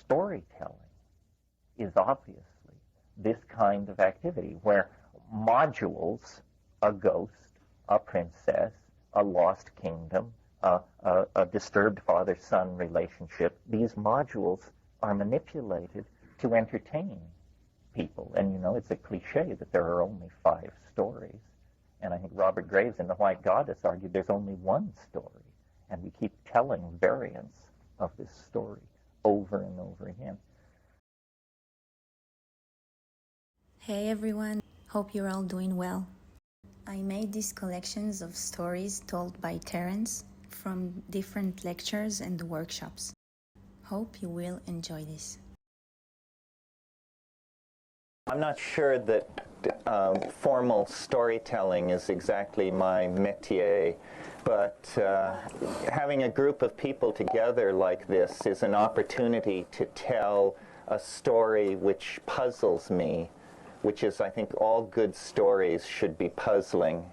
storytelling is obviously this kind of activity where modules, a ghost, a princess, a lost kingdom, a disturbed father-son relationship, these modules are manipulated to entertain people. And, you know, it's a cliche that there are only 5 stories. And I think Robert Graves in The White Goddess argued there's only one story. And we keep telling variants of this story over and over again. Hey everyone, hope you're all doing well. I made these collections of stories told by Terence from different lectures and workshops. Hope you will enjoy this. I'm not sure that formal storytelling is exactly my métier, but having a group of people together like this is an opportunity to tell a story which puzzles me, which is, I think, all good stories should be puzzling,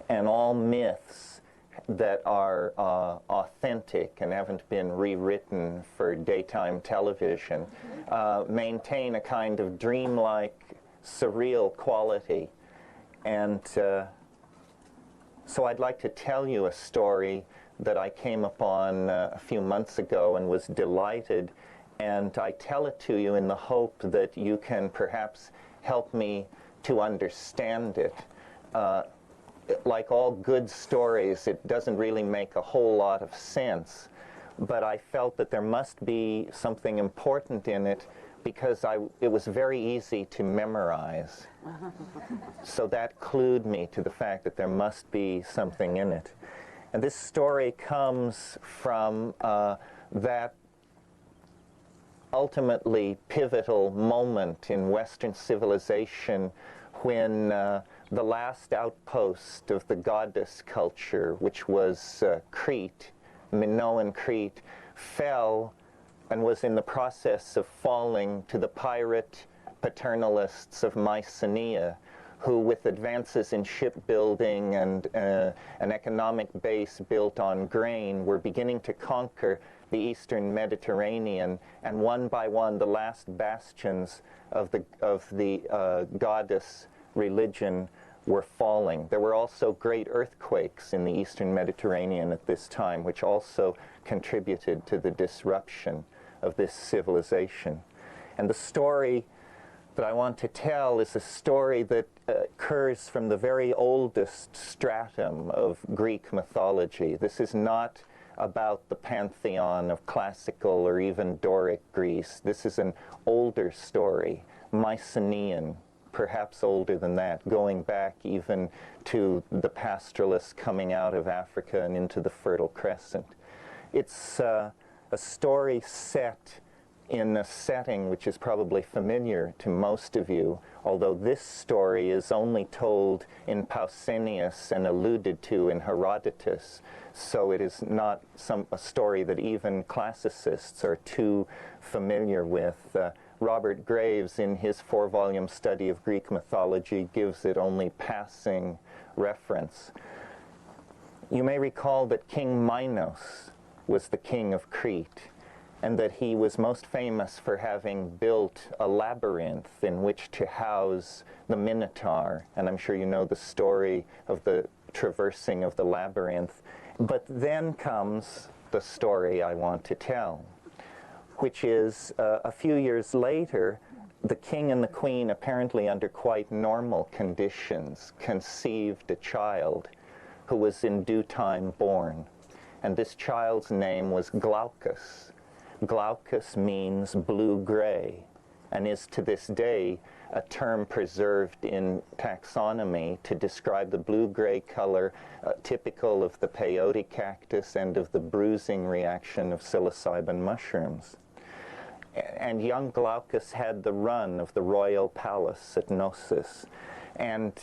and all myths that are authentic and haven't been rewritten for daytime television maintain a kind of dreamlike, surreal quality. And so I'd like to tell you a story that I came upon a few months ago and was delighted, and I tell it to you in the hope that you can perhaps help me to understand it. Like all good stories, it doesn't really make a whole lot of sense, but I felt that there must be something important in it because it was very easy to memorize. So that clued me to the fact that there must be something in it. And this story comes from that ultimately pivotal moment in Western civilization when the last outpost of the goddess culture, which was Crete, Minoan Crete, fell and was in the process of falling to the pirate paternalists of Mycenae, who, with advances in shipbuilding and an economic base built on grain, were beginning to conquer the eastern Mediterranean, and one by one the last bastions of the goddess religion were falling. There were also great earthquakes in the eastern Mediterranean at this time, which also contributed to the disruption of this civilization. And the story that I want to tell is a story that occurs from the very oldest stratum of Greek mythology. This is not about the pantheon of classical or even Doric Greece. This is an older story, Mycenaean, perhaps older than that, going back even to the pastoralists coming out of Africa and into the Fertile Crescent. It's a story set in a setting which is probably familiar to most of you, although this story is only told in Pausanias and alluded to in Herodotus, so it is not a story that even classicists are too familiar with. Robert Graves, in his 4-volume study of Greek mythology, gives it only passing reference. You may recall that King Minos was the king of Crete, and that he was most famous for having built a labyrinth in which to house the Minotaur. And I'm sure you know the story of the traversing of the labyrinth. But then comes the story I want to tell, which is a few years later, the king and the queen, apparently under quite normal conditions, conceived a child who was in due time born. And this child's name was Glaucus. Glaucus means blue-gray, and is to this day a term preserved in taxonomy to describe the blue-gray color typical of the peyote cactus and of the bruising reaction of psilocybin mushrooms. And young Glaucus had the run of the royal palace at Knossos, and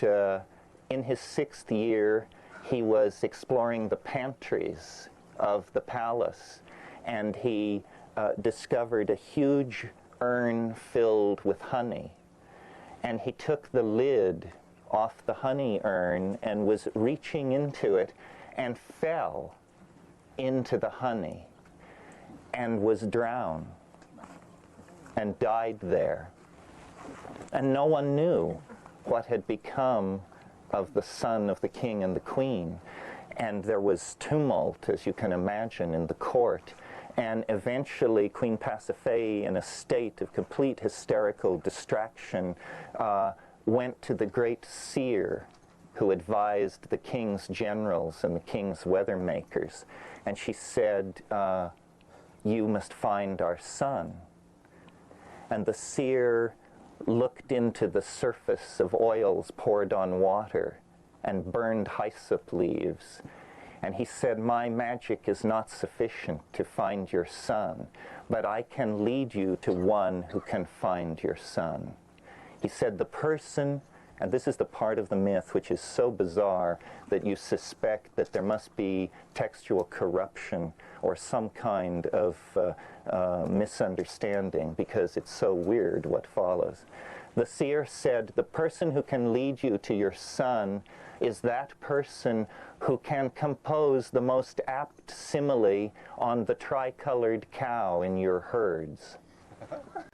in his 6th year he was exploring the pantries of the palace, and he discovered a huge urn filled with honey. And he took the lid off the honey urn and was reaching into it and fell into the honey and was drowned. and died there. And no one knew what had become of the son of the king and the queen. And there was tumult, as you can imagine, in the court. And eventually Queen Pasiphae, in a state of complete hysterical distraction, went to the great seer who advised the king's generals and the king's weather makers. And she said, you must find our son. And the seer looked into the surface of oils poured on water and burned hyssop leaves. And he said, my magic is not sufficient to find your son, but I can lead you to one who can find your son. He said, the person, and this is the part of the myth which is so bizarre that you suspect that there must be textual corruption or some kind of misunderstanding, because it's so weird what follows. The seer said, the person who can lead you to your son is that person who can compose the most apt simile on the tricolored cow in your herds.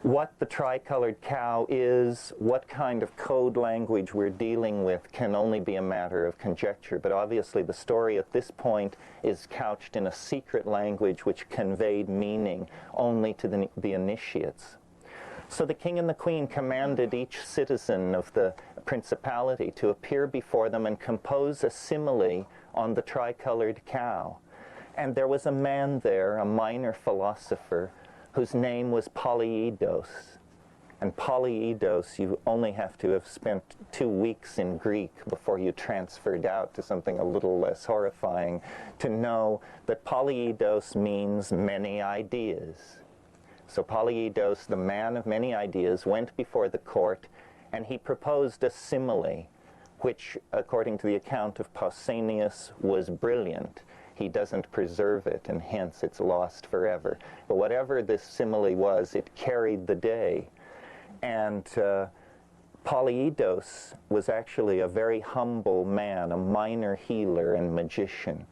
What the tricolored cow is, what kind of code language we're dealing with, can only be a matter of conjecture. But obviously the story at this point is couched in a secret language which conveyed meaning only to the initiates. So the king and the queen commanded each citizen of the principality to appear before them and compose a simile on the tricolored cow. And there was a man there, a minor philosopher, whose name was Polyeidos. And Polyeidos, you only have to have spent 2 weeks in Greek before you transferred out to something a little less horrifying to know that Polyeidos means many ideas. So Polyeidos, the man of many ideas, went before the court, and he proposed a simile, which, according to the account of Pausanias, was brilliant. He doesn't preserve it, and hence it's lost forever. But whatever this simile was, it carried the day. And Polyeidos was actually a very humble man, a minor healer and magician.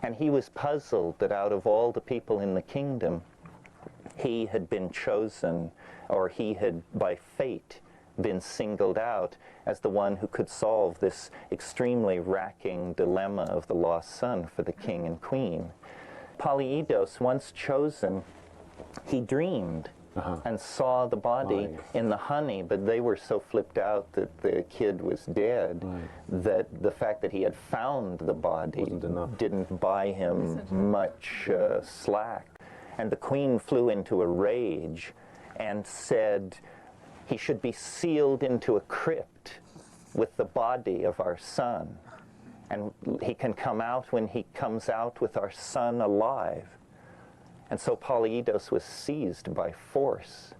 And he was puzzled that out of all the people in the kingdom, he had been chosen, or he had, by fate, been singled out as the one who could solve this extremely racking dilemma of the lost son for the king and queen. Polyeidos, once chosen, he dreamed and saw the body in the honey, but they were so flipped out that the kid was dead that the fact that he had found the body didn't buy him much slack. And the queen flew into a rage and said he should be sealed into a crypt with the body of our son. And he can come out when he comes out with our son alive. And so Polyeidos was seized by force.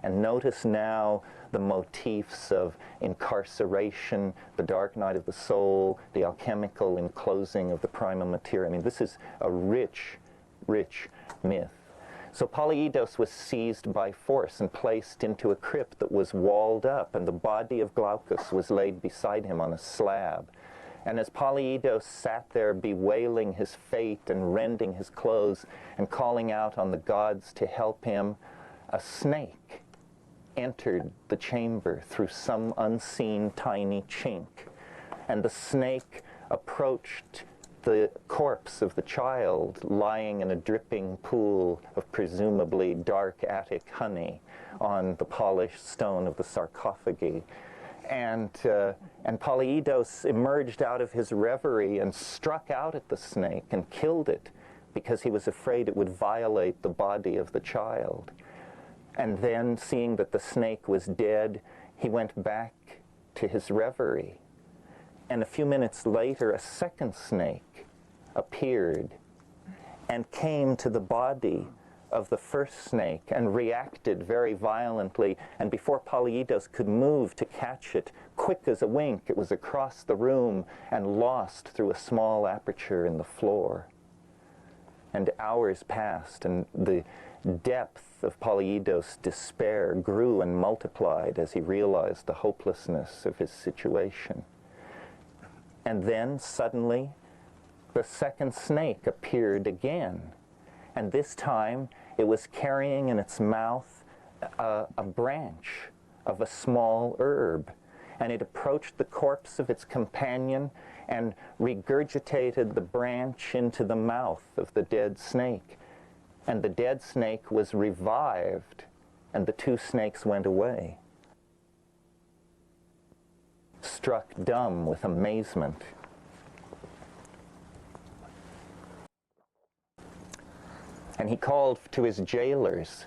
And notice now the motifs of incarceration, the dark night of the soul, the alchemical enclosing of the prima materia. I mean, this is a rich, rich myth. So Polyeidos was seized by force and placed into a crypt that was walled up, and the body of Glaucus was laid beside him on a slab. And as Polyeidos sat there bewailing his fate and rending his clothes and calling out on the gods to help him, a snake entered the chamber through some unseen tiny chink. And the snake approached the corpse of the child lying in a dripping pool of presumably dark attic honey on the polished stone of the sarcophagi. And Polyeidos emerged out of his reverie and struck out at the snake and killed it because he was afraid it would violate the body of the child. And then, seeing that the snake was dead, he went back to his reverie. And a few minutes later, a second snake appeared and came to the body of the first snake and reacted very violently. And before Polyeidos could move to catch it, quick as a wink, it was across the room and lost through a small aperture in the floor. And hours passed, and the depth of Polyeidos' despair grew and multiplied as he realized the hopelessness of his situation. And then, suddenly, the second snake appeared again. And this time, it was carrying in its mouth a branch of a small herb, and it approached the corpse of its companion and regurgitated the branch into the mouth of the dead snake. And the dead snake was revived, and the two snakes went away, struck dumb with amazement. And he called to his jailers,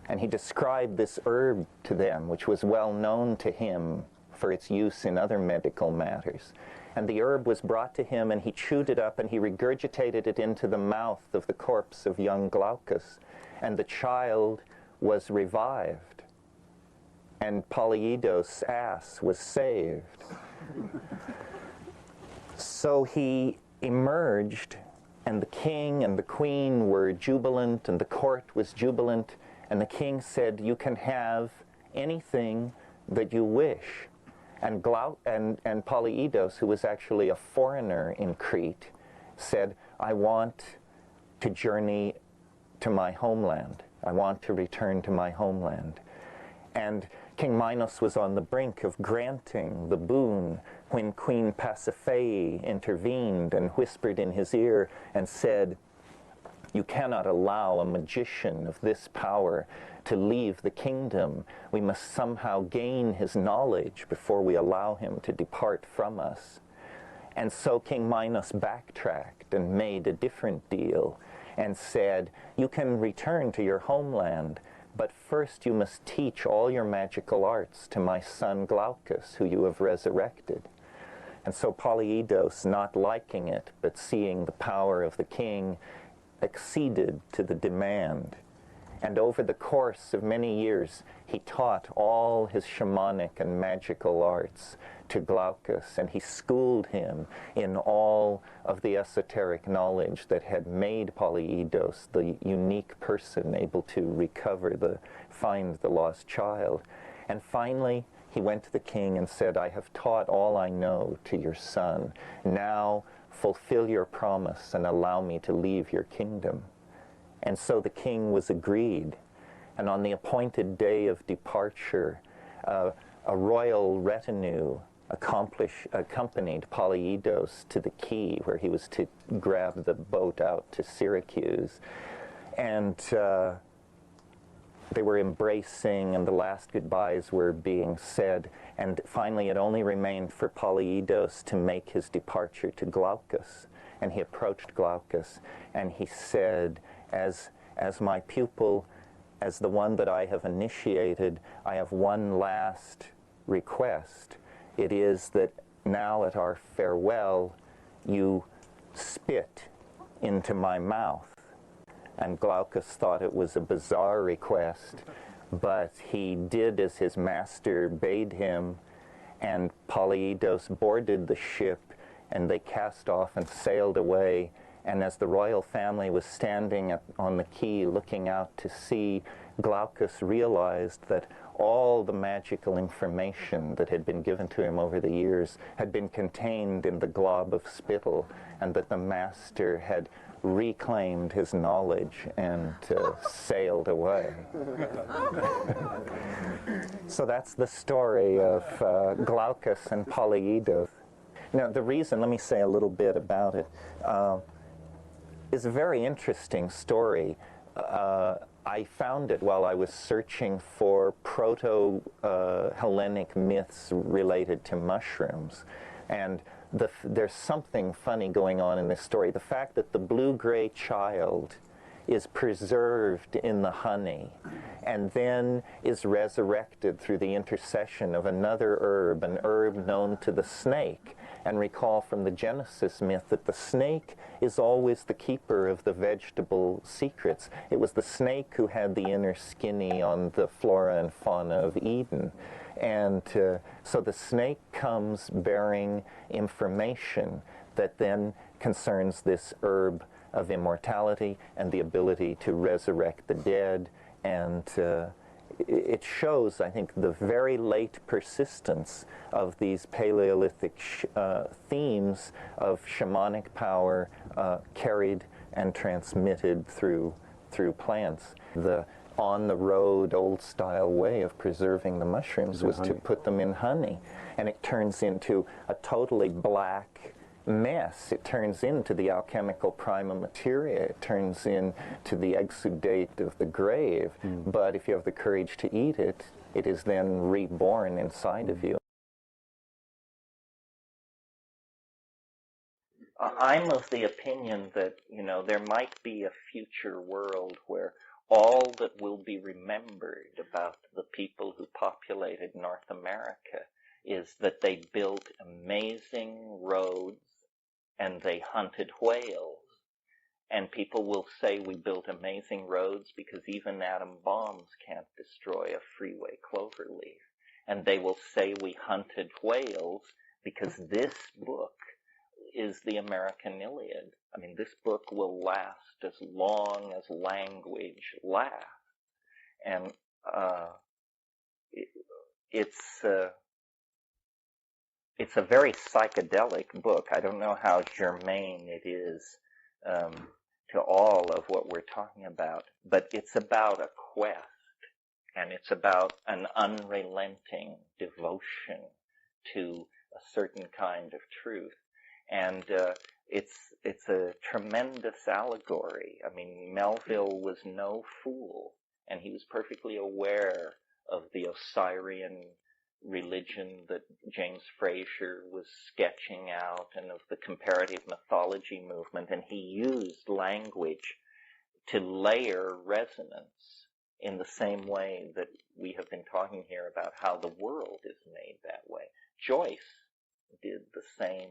and he described this herb to them, which was well known to him for its use in other medical matters. And the herb was brought to him, and he chewed it up, and he regurgitated it into the mouth of the corpse of young Glaucus. And the child was revived, and Polyidus' ass was saved. So he emerged, and the king and the queen were jubilant, and the court was jubilant, and the king said, "You can have anything that you wish." And Polyidus, who was actually a foreigner in Crete, said, "I want to journey to my homeland. I want to return to my homeland." And King Minos was on the brink of granting the boon when Queen Pasiphae intervened and whispered in his ear and said, "You cannot allow a magician of this power to leave the kingdom. We must somehow gain his knowledge before we allow him to depart from us." And so King Minos backtracked and made a different deal and said, "You can return to your homeland, but first you must teach all your magical arts to my son Glaucus, who you have resurrected." And so Polyidus, not liking it, but seeing the power of the king, acceded to the demand. And over the course of many years, he taught all his shamanic and magical arts to Glaucus, and he schooled him in all of the esoteric knowledge that had made Polyidus the unique person able to find the lost child. And finally, he went to the king and said, "I have taught all I know to your son. Now fulfill your promise and allow me to leave your kingdom." And so the king was agreed. And on the appointed day of departure, a royal retinue accompanied Polyidus to the quay where he was to grab the boat out to Syracuse. And they were embracing, and the last goodbyes were being said. And finally, it only remained for Polyidus to make his departure to Glaucus. And he approached Glaucus, and he said, as my pupil, as the one that I have initiated, I have one last request. It is that now at our farewell, you spit into my mouth. And Glaucus thought it was a bizarre request, but he did as his master bade him, and Polyidus boarded the ship, and they cast off and sailed away. And as the royal family was standing on the quay looking out to sea, Glaucus realized that all the magical information that had been given to him over the years had been contained in the glob of spittle, and that the master had reclaimed his knowledge and sailed away. So that's the story of Glaucus and Polyidus. Now the reason, let me say a little bit about it, is a very interesting story. I found it while I was searching for proto-Hellenic myths related to mushrooms. And there's something funny going on in this story. The fact that the blue-gray child is preserved in the honey and then is resurrected through the intercession of another herb, an herb known to the snake. And recall from the Genesis myth that the snake is always the keeper of the vegetable secrets. It was the snake who had the inner skinny on the flora and fauna of Eden. And so the snake comes bearing information that then concerns this herb of immortality and the ability to resurrect the dead. And it shows, I think, the very late persistence of these Paleolithic themes of shamanic power carried and transmitted through plants. The on-the-road, old-style way of preserving the mushrooms was to put them in honey. And it turns into a totally black mess. It turns into the alchemical prima materia. It turns into the exudate of the grave. But if you have the courage to eat it, it is then reborn inside of you. I'm of the opinion that, there might be a future world where all that will be remembered about the people who populated North America is that they built amazing roads and they hunted whales. And people will say we built amazing roads because even atom bombs can't destroy a freeway cloverleaf. And they will say we hunted whales because this book is the American Iliad. I mean, this book will last as long as language lasts. And it's a very psychedelic book. I don't know how germane it is to all of what we're talking about, but it's about a quest, and it's about an unrelenting devotion to a certain kind of truth. And it's a tremendous allegory. I mean, Melville was no fool, and he was perfectly aware of the Osirian religion that James Frazer was sketching out and of the comparative mythology movement, and he used language to layer resonance in the same way that we have been talking here about how the world is made that way. Joyce did the same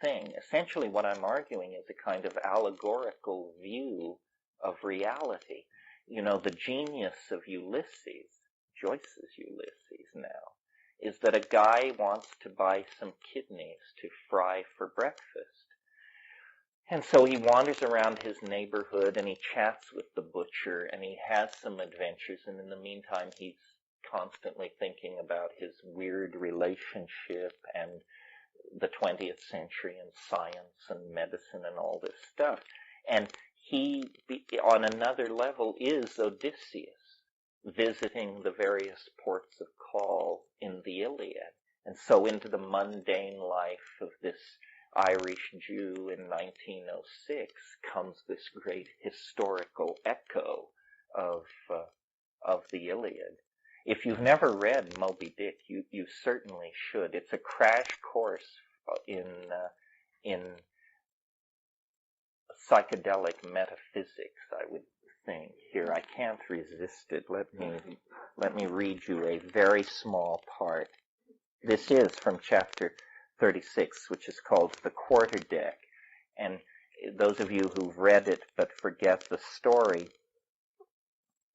thing. Essentially what I'm arguing is a kind of allegorical view of reality. The genius of Ulysses, Joyce's Ulysses now, is that a guy wants to buy some kidneys to fry for breakfast. And so he wanders around his neighborhood and he chats with the butcher and he has some adventures, and in the meantime he's constantly thinking about his weird relationship and the 20th century and science and medicine and all this stuff. And he, on another level, is Odysseus, visiting the various ports of call in the Iliad. And so into the mundane life of this Irish Jew in 1906 comes this great historical echo of the Iliad. If you've never read Moby-Dick, you certainly should. It's a crash course in psychedelic metaphysics, I would think. Here, I can't resist it. Let me read you a very small part. This is from chapter 36, which is called The Quarterdeck. And those of you who've read it but forget the story,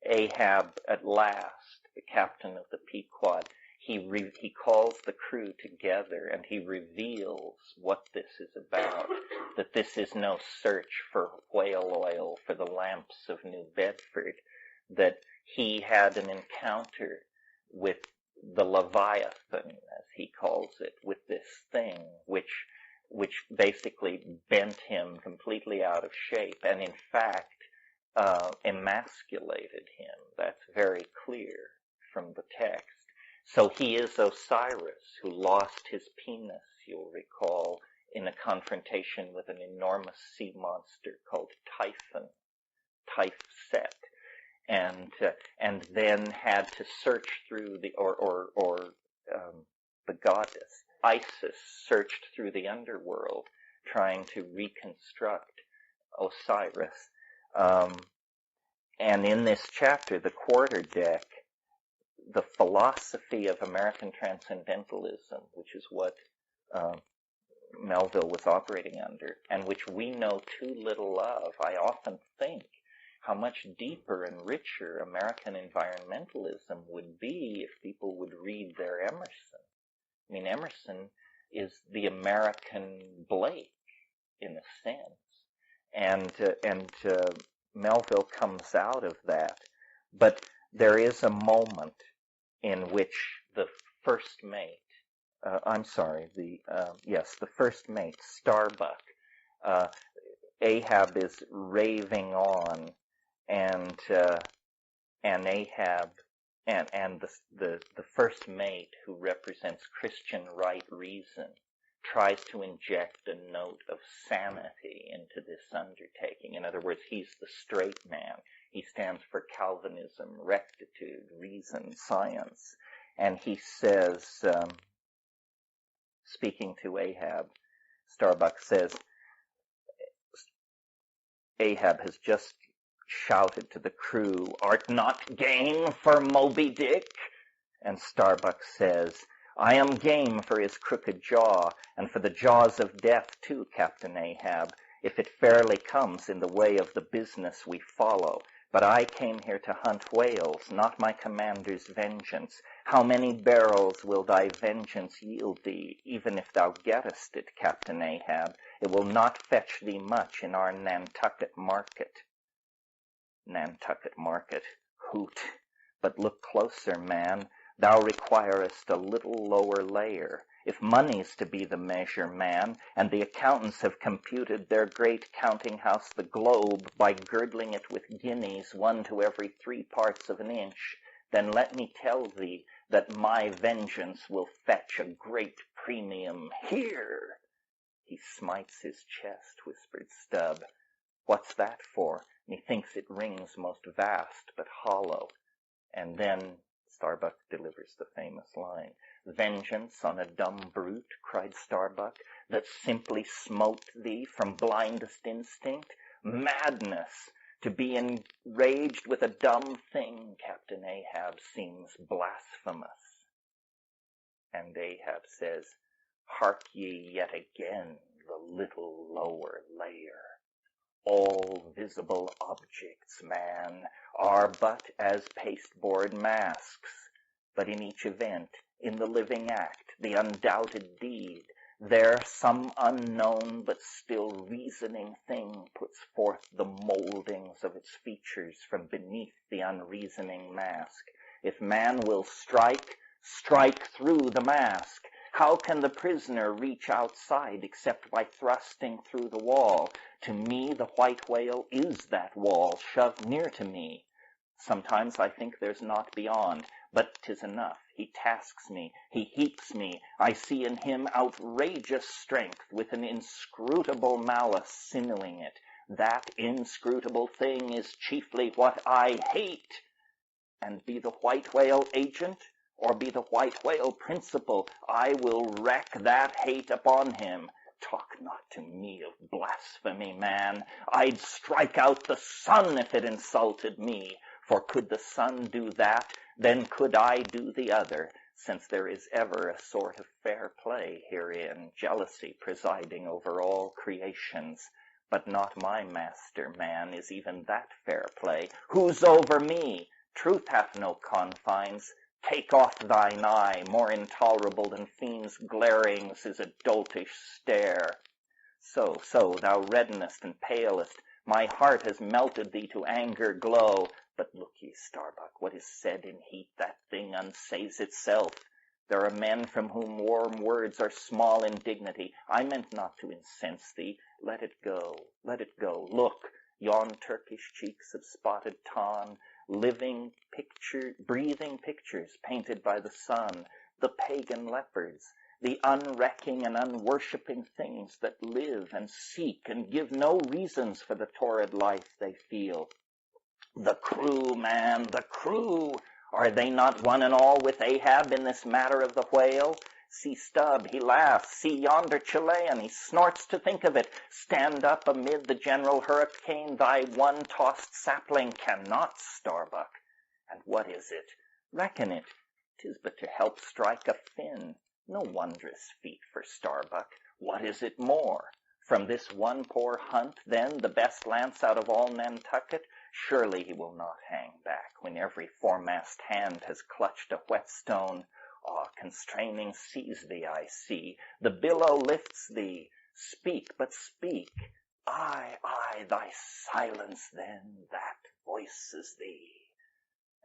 Ahab, at last, the captain of the Pequod, he calls the crew together and he reveals what this is about, that this is no search for whale oil for the lamps of New Bedford, that he had an encounter with the Leviathan, as he calls it, with this thing which basically bent him completely out of shape and in fact emasculated him. That's very clear from the text. So he is Osiris, who lost his penis, you'll recall, in a confrontation with an enormous sea monster called Typhset, and then had to search through the the goddess Isis searched through the underworld trying to reconstruct Osiris. And in this chapter, The Quarterdeck, the philosophy of American transcendentalism, which is what Melville was operating under, and which we know too little of, I often think how much deeper and richer American environmentalism would be if people would read their Emerson. I mean, Emerson is the American Blake, in a sense, and Melville comes out of that. But there is a moment in which the first mate, the first mate, Starbuck, Ahab is raving on, and and Ahab and the first mate, who represents Christian right reason, tries to inject a note of sanity into this undertaking. In other words, he's the straight man. He stands for Calvinism, rectitude, reason, science. And he says, speaking to Ahab, Starbuck says, Ahab has just shouted to the crew, "Art not game for Moby-Dick?" And Starbuck says, "I am game for his crooked jaw, and for the jaws of death too, Captain Ahab, if it fairly comes in the way of the business we follow. But I came here to hunt whales, not my commander's vengeance. How many barrels will thy vengeance yield thee, even if thou gettest it, Captain Ahab? It will not fetch thee much in our Nantucket market." Nantucket market, hoot. But look closer, man. Thou requirest a little lower layer. If money's to be the measure, man, and the accountants have computed their great counting house, the globe, by girdling it with guineas, 1 to every 3 parts of an inch, then let me tell thee that my vengeance will fetch a great premium. Here! He smites his chest, whispered Stubb. What's that for? Methinks it rings most vast but hollow. And then Starbuck delivers the famous line. "Vengeance on a dumb brute," cried Starbuck, "that simply smote thee from blindest instinct? Madness! To be enraged with a dumb thing, Captain Ahab, seems blasphemous." And Ahab says, "Hark ye yet again the little lower layer. All visible objects, man, are but as pasteboard masks. But in each event, in the living act, the undoubted deed, there some unknown but still reasoning thing puts forth the moldings of its features from beneath the unreasoning mask. If man will strike, strike through the mask. How can the prisoner reach outside except by thrusting through the wall? To me, the white whale is that wall, shoved near to me. Sometimes I think there's naught beyond, but 'tis enough. He tasks me, he heaps me. I see in him outrageous strength, with an inscrutable malice sinewing it. That inscrutable thing is chiefly what I hate. And be the white whale agent, or be the white whale principal, I will wreak that hate upon him. Talk not to me of blasphemy, man. I'd strike out the sun if it insulted me. For could the sun do that, then could I do the other, since there is ever a sort of fair play herein, jealousy presiding over all creations. But not my master, man, is even that fair play. Who's over me? Truth hath no confines. Take off thine eye, more intolerable than fiends' glarings is a doltish stare. So, thou reddenest and palest, my heart has melted thee to anger glow. But look ye, Starbuck, what is said in heat, that thing unsays itself. There are men from whom warm words are small in dignity. I meant not to incense thee. Let it go, let it go. Look, yon Turkish cheeks of spotted tan, living breathing pictures painted by the sun, the pagan leopards, the unrecking and unworshipping things that live and seek and give no reasons for the torrid life they feel. The crew, man, the crew! Are they not one and all with Ahab in this matter of the whale? See Stubb, he laughs. See yonder Chilean, he snorts to think of it. Stand up amid the general hurricane, thy one-tossed sapling cannot, Starbuck. And what is it? Reckon it. 'Tis but to help strike a fin. No wondrous feat for Starbuck. What is it more? From this one poor hunt, then, the best lance out of all Nantucket? Surely he will not hang back when every foremast hand has clutched a whetstone. Ah, constraining seize thee, I see. The billow lifts thee. Speak, but speak. Aye, thy silence then, that voices thee.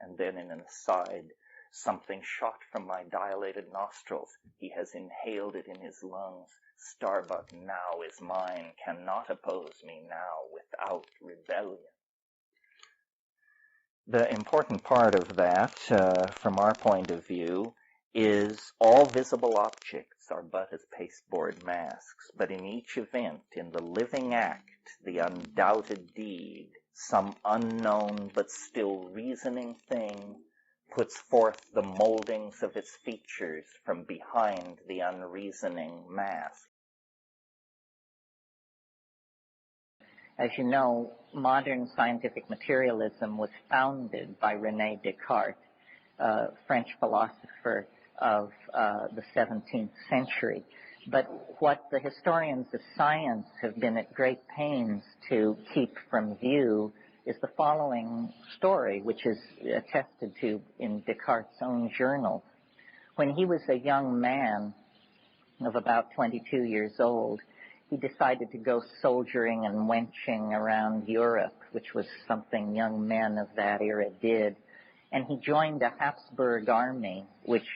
And then in an aside, something shot from my dilated nostrils. He has inhaled it in his lungs. Starbuck now is mine, cannot oppose me now without rebellion. The important part of that, from our point of view, is all visible objects are but as pasteboard masks, but in each event, in the living act, the undoubted deed, some unknown but still reasoning thing puts forth the moldings of its features from behind the unreasoning mask. As you know, modern scientific materialism was founded by René Descartes, a French philosopher of the 17th century. But what the historians of science have been at great pains to keep from view is the following story, which is attested to in Descartes' own journal. When he was a young man of about 22 years old, he decided to go soldiering and wenching around Europe, which was something young men of that era did. And he joined a Habsburg army, which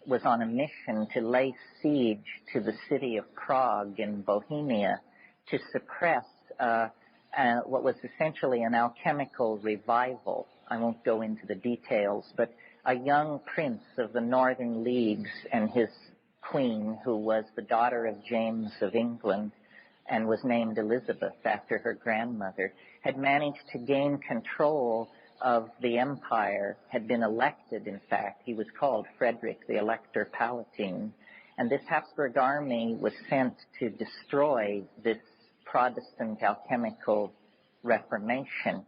was on a mission to lay siege to the city of Prague in Bohemia to suppress what was essentially an alchemical revival. I won't go into the details, but a young prince of the Northern Leagues and his queen, who was the daughter of James of England and was named Elizabeth after her grandmother, had managed to gain control of the empire, had been elected, in fact. He was called Frederick the Elector Palatine. And this Habsburg army was sent to destroy this Protestant alchemical reformation.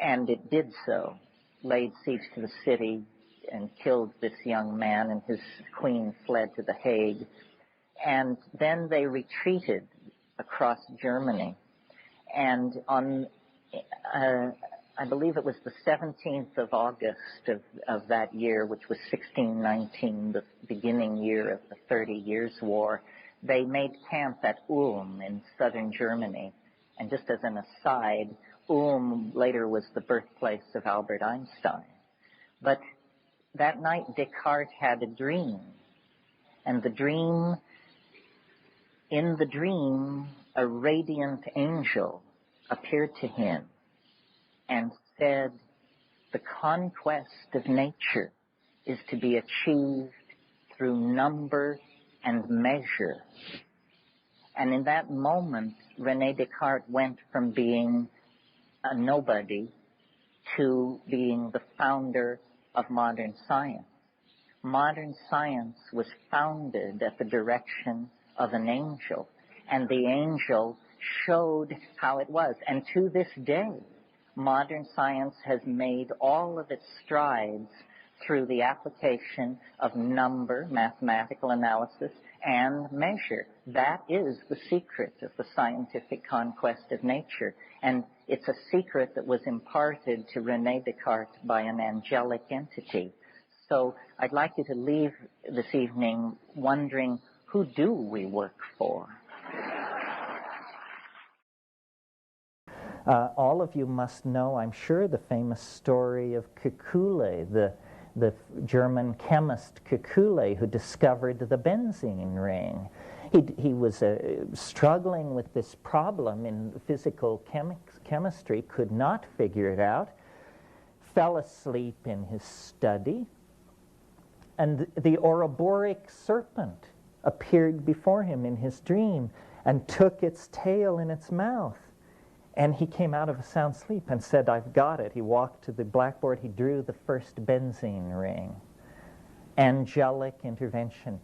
And it did so, laid siege to the city and killed this young man, and his queen fled to The Hague. And then they retreated across Germany. And on, I believe it was the 17th of August of that year, which was 1619, the beginning year of the 30 Years' War, they made camp at Ulm in southern Germany. And just as an aside, Ulm later was the birthplace of Albert Einstein. But that night, Descartes had a dream. And in the dream, a radiant angel appeared to him and said, the conquest of nature is to be achieved through number and measure. And in that moment, René Descartes went from being a nobody to being the founder of modern science. Modern science was founded at the direction of an angel, and the angel showed how it was. And to this day, modern science has made all of its strides through the application of number, mathematical analysis, and measure. That is the secret of the scientific conquest of nature. And it's a secret that was imparted to René Descartes by an angelic entity. So I'd like you to leave this evening wondering, who do we work for? All of you must know, I'm sure, the famous story of Kekule, the German chemist Kekule, who discovered the benzene ring. He was struggling with this problem in physical chemistry, could not figure it out, fell asleep in his study, and the Ouroboros serpent appeared before him in his dream and took its tail in its mouth. And he came out of a sound sleep and said, I've got it. He walked to the blackboard. He drew the first benzene ring. Angelic intervention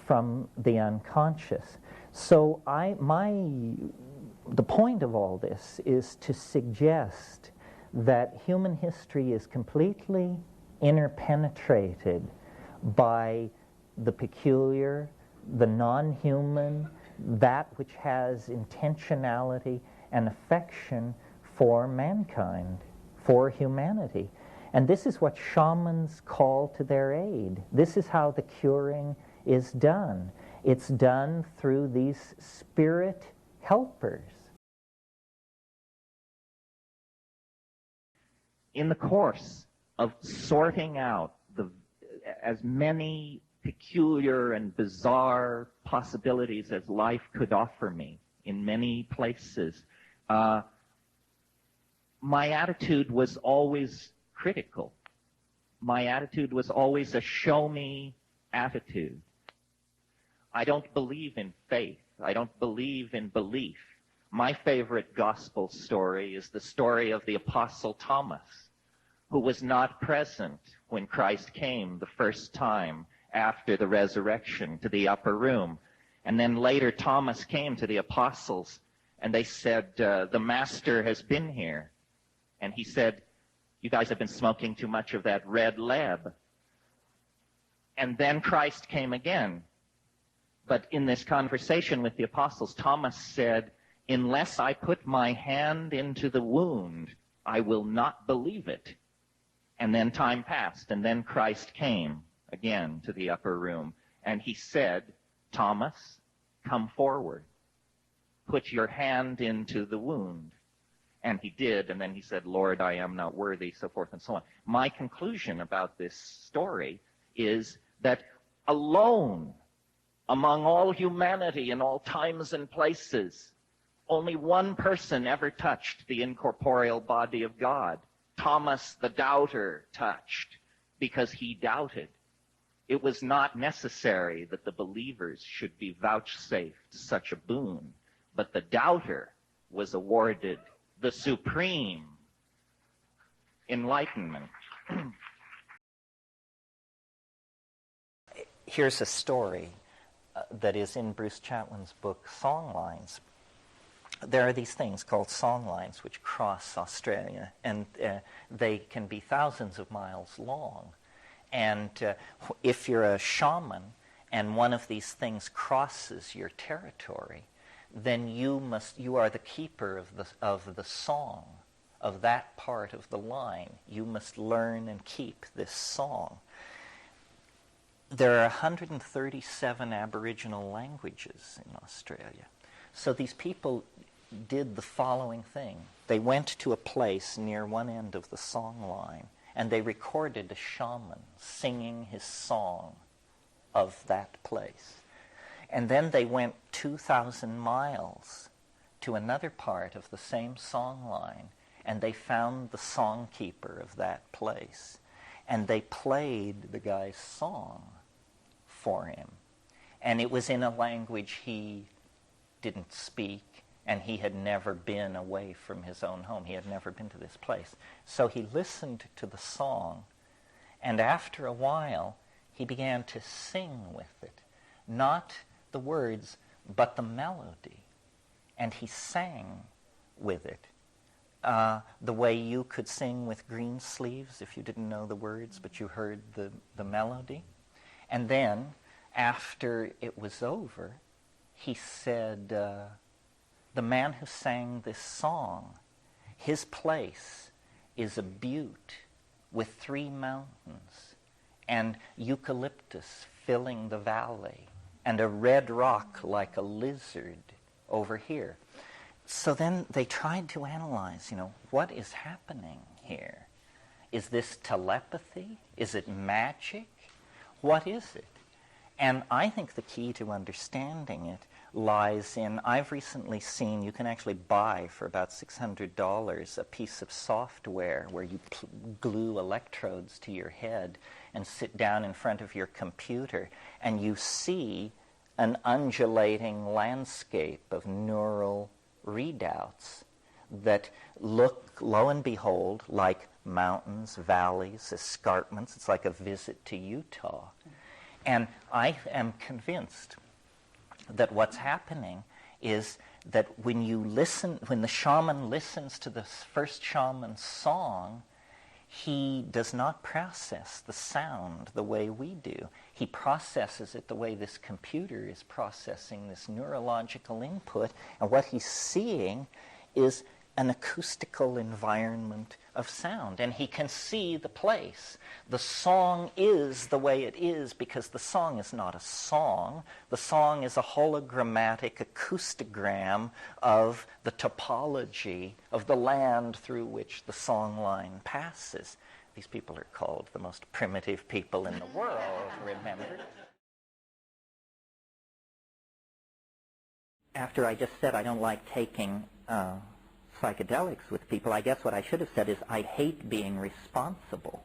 from the unconscious. So the point of all this is to suggest that human history is completely interpenetrated by the peculiar, the non-human, that which has intentionality and affection for mankind, for humanity. And this is what shamans call to their aid. This is how the curing is done. It's done through these spirit helpers. In the course of sorting out as many peculiar and bizarre possibilities as life could offer me in many places, my attitude was always critical. My attitude was always a show-me attitude. I don't believe in faith. I don't believe in belief. My favorite gospel story is the story of the Apostle Thomas, who was not present when Christ came the first time after the resurrection to the upper room. And then later Thomas came to the apostles, and they said, the Master has been here. And he said, you guys have been smoking too much of that red lab. And then Christ came again. But in this conversation with the apostles, Thomas said, unless I put my hand into the wound, I will not believe it. And then time passed, and then Christ came again to the upper room. And he said, Thomas, come forward. Put your hand into the wound. And he did, and then he said, Lord, I am not worthy, so forth and so on. My conclusion about this story is that alone, among all humanity in all times and places, only one person ever touched the incorporeal body of God. Thomas the doubter touched because he doubted. It was not necessary that the believers should be vouchsafed such a boon, but the doubter was awarded the supreme enlightenment. Here's a story that is in Bruce Chatwin's book, Songlines. There are these things called songlines which cross Australia, and they can be thousands of miles long. And if you're a shaman and one of these things crosses your territory, then you are the keeper of the song of that part of the line. You must learn and keep this song. There are 137 Aboriginal languages in Australia. So these people did the following thing. They went to a place near one end of the song line, and they recorded a shaman singing his song of that place. And then they went 2,000 miles to another part of the same song line, and they found the songkeeper of that place. And they played the guy's song for him. And it was in a language he didn't speak, and he had never been away from his own home. He had never been to this place. So he listened to the song, and after a while, he began to sing with it. Not the words, but the melody. And he sang with it. The way you could sing with green sleeves if you didn't know the words, but you heard the melody. And then, after it was over, he said, the man who sang this song, his place is a butte with 3 mountains, and eucalyptus filling the valley, and a red rock like a lizard over here. So then they tried to analyze, what is happening here? Is this telepathy? Is it magic? What is it? And I think the key to understanding it lies in, I've recently seen, you can actually buy for about $600 a piece of software where you glue electrodes to your head and sit down in front of your computer, and you see an undulating landscape of neural readouts that look, lo and behold, like mountains, valleys, escarpments. It's like a visit to Utah. And I am convinced that what's happening is that when the shaman listens to the first shaman's song, he does not process the sound the way we do. He processes it the way this computer is processing this neurological input, and what he's seeing is an acoustical environment of sound, and he can see the place. The song is the way it is because the song is not a song. The song is a hologrammatic acoustogram of the topology of the land through which the song line passes. These people are called the most primitive people in the world, remember? After I just said I don't like taking psychedelics with people, I guess what I should have said is I hate being responsible,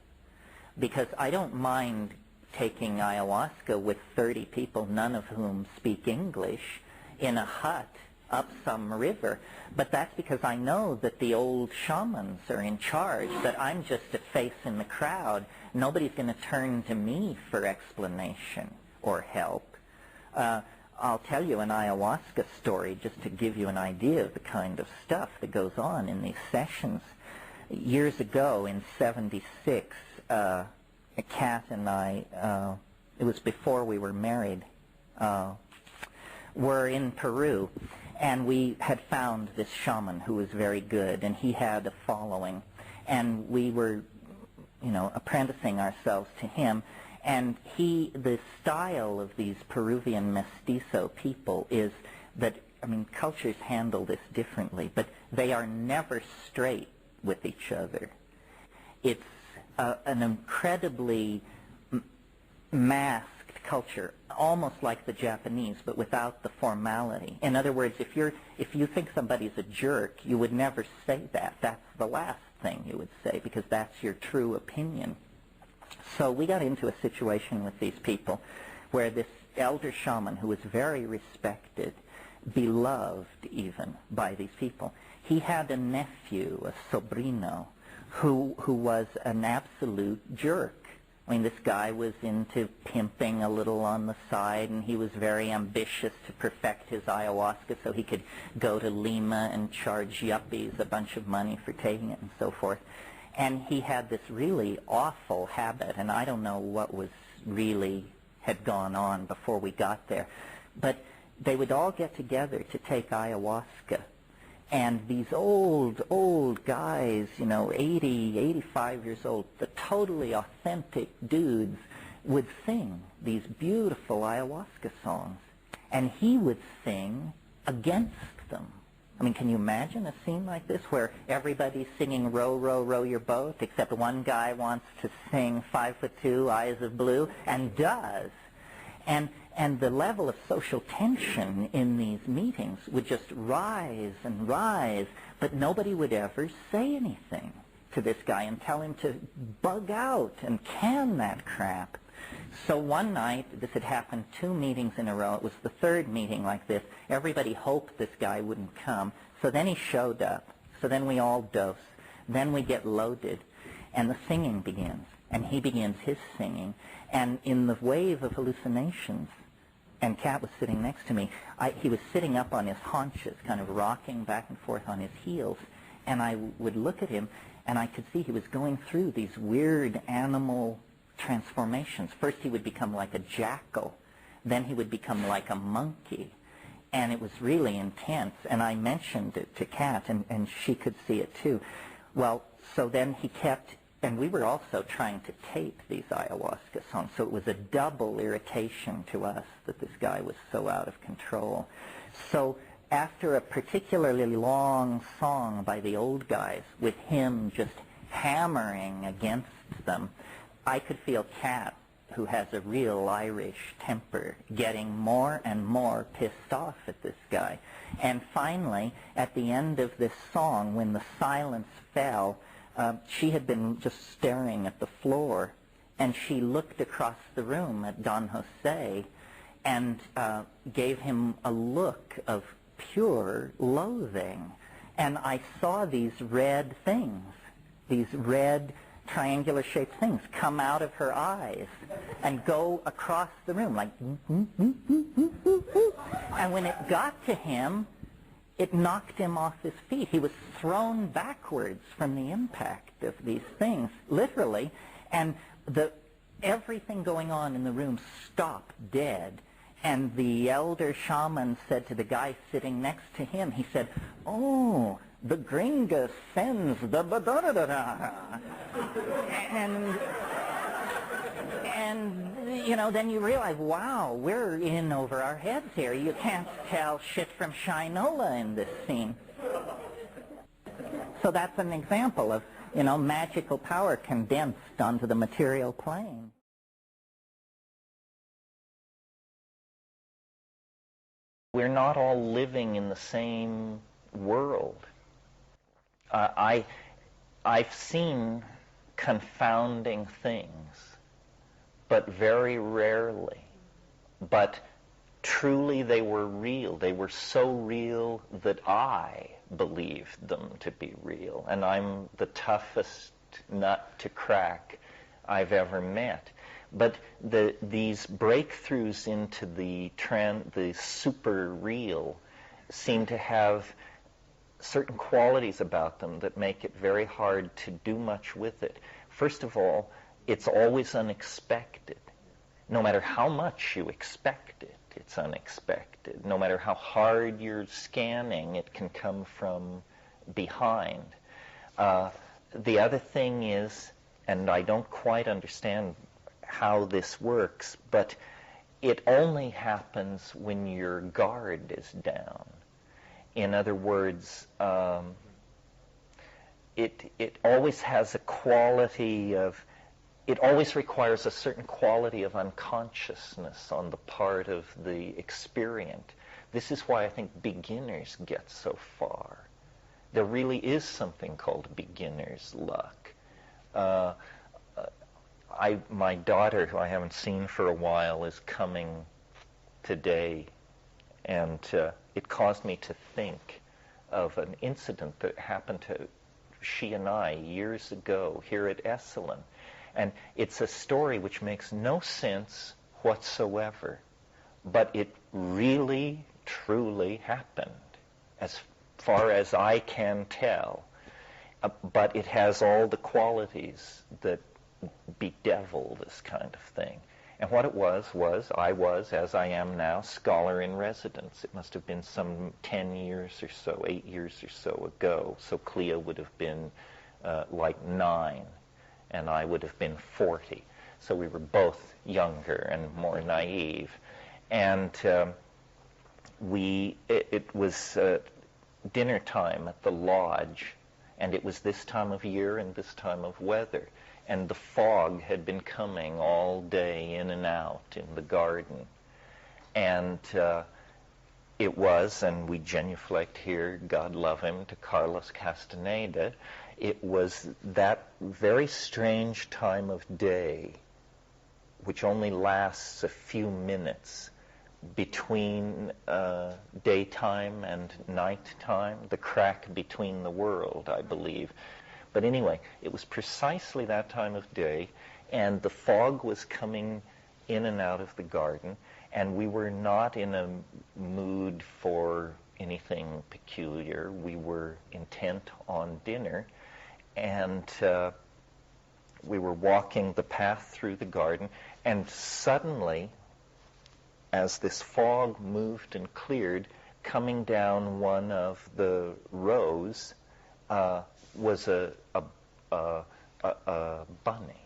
because I don't mind taking ayahuasca with 30 people, none of whom speak English, in a hut up some river. But that's because I know that the old shamans are in charge, that I'm just a face in the crowd. Nobody's going to turn to me for explanation or help. I'll tell you an ayahuasca story just to give you an idea of the kind of stuff that goes on in these sessions. Years ago, in '76, Kat and I, it was before we were married, were in Peru, and we had found this shaman who was very good, and he had a following, and we were, apprenticing ourselves to him. And the style of these Peruvian mestizo people is that, cultures handle this differently, but they are never straight with each other. It's an incredibly masked culture, almost like the Japanese, but without the formality. In other words, if you think somebody's a jerk, you would never say that. That's the last thing you would say, because that's your true opinion. So we got into a situation with these people where this elder shaman, who was very respected, beloved even by these people, he had a nephew, a sobrino, who was an absolute jerk. This guy was into pimping a little on the side, and he was very ambitious to perfect his ayahuasca so he could go to Lima and charge yuppies a bunch of money for taking it and so forth. And he had this really awful habit, and I don't know what had gone on before we got there, but they would all get together to take ayahuasca. And these old guys, 80, 85 years old, the totally authentic dudes, would sing these beautiful ayahuasca songs. And he would sing against them. Can you imagine a scene like this where everybody's singing "Row, row, row your boat," except one guy wants to sing "5'2", Eyes of Blue," and does. And the level of social tension in these meetings would just rise and rise, but nobody would ever say anything to this guy and tell him to bug out and can that crap. So one night, this had happened 2 meetings in a row. It was the 3rd meeting like this. Everybody hoped this guy wouldn't come. So then he showed up. So then we all dose. Then we get loaded, and the singing begins. And he begins his singing. And in the wave of hallucinations, and Kat was sitting next to me, he was sitting up on his haunches, kind of rocking back and forth on his heels. And I would look at him, and I could see he was going through these weird animal transformations. First he would become like a jackal. Then he would become like a monkey. And it was really intense. And I mentioned it to Kat, and she could see it too. Well, so then he kept, and we were also trying to tape these ayahuasca songs, so it was a double irritation to us that this guy was so out of control. So after a particularly long song by the old guys, with him just hammering against them, I could feel Kat, who has a real Irish temper, getting more and more pissed off at this guy. And finally, at the end of this song, when the silence fell, she had been just staring at the floor, and she looked across the room at Don Jose and gave him a look of pure loathing. And I saw these red things, these red triangular-shaped things come out of her eyes and go across the room like and when it got to him, it knocked him off his feet. He was thrown backwards from the impact of these things, literally, and everything going on in the room stopped dead. And the elder shaman said to the guy sitting next to him, he said, "Oh, the gringa sends the ba-da-da-da-da." And then you realize, wow, we're in over our heads here. You can't tell shit from Shinola in this scene. So that's an example of, magical power condensed onto the material plane. We're not all living in the same world. I've seen confounding things, but very rarely. But truly they were real. They were so real that I believed them to be real. And I'm the toughest nut to crack I've ever met. But these breakthroughs into the super real seem to have certain qualities about them that make it very hard to do much with it. First of all, it's always unexpected. No matter how much you expect it, it's unexpected. No matter how hard you're scanning, it can come from behind. The other thing is, and I don't quite understand how this works, but it only happens when your guard is down. In other words, it always has a quality of, it always requires a certain quality of unconsciousness on the part of the experient. This is why I think beginners get so far. There really is something called beginner's luck. My daughter, who I haven't seen for a while, is coming today, and it caused me to think of an incident that happened to she and I years ago here at Esalen. And it's a story which makes no sense whatsoever, but it really, truly happened, as far as I can tell. But it has all the qualities that bedevil this kind of thing. And what it was I was, as I am now, scholar in residence. It must have been some 10 years or so, 8 years or so ago. So Clea would have been like 9, and I would have been 40. So we were both younger and more naive. And it was dinner time at the lodge, and it was this time of year and this time of weather. And the fog had been coming all day in and out in the garden. And it was, and we genuflect here, God love him, to Carlos Castaneda, it was that very strange time of day, which only lasts a few minutes, between daytime and nighttime, the crack between the world, I believe. But anyway, it was precisely that time of day, and the fog was coming in and out of the garden, and we were not in a mood for anything peculiar. We were intent on dinner, and we were walking the path through the garden, and suddenly, as this fog moved and cleared, coming down one of the rows was a bunny,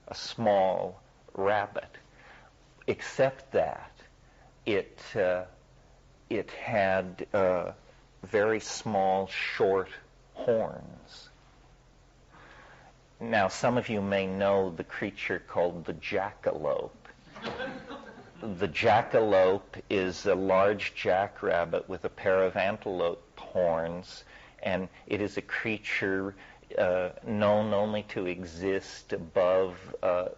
a small rabbit, except that it had very small, short horns. Now, some of you may know the creature called the jackalope. The jackalope is a large jackrabbit with a pair of antelope horns, and it is a creature known only to exist above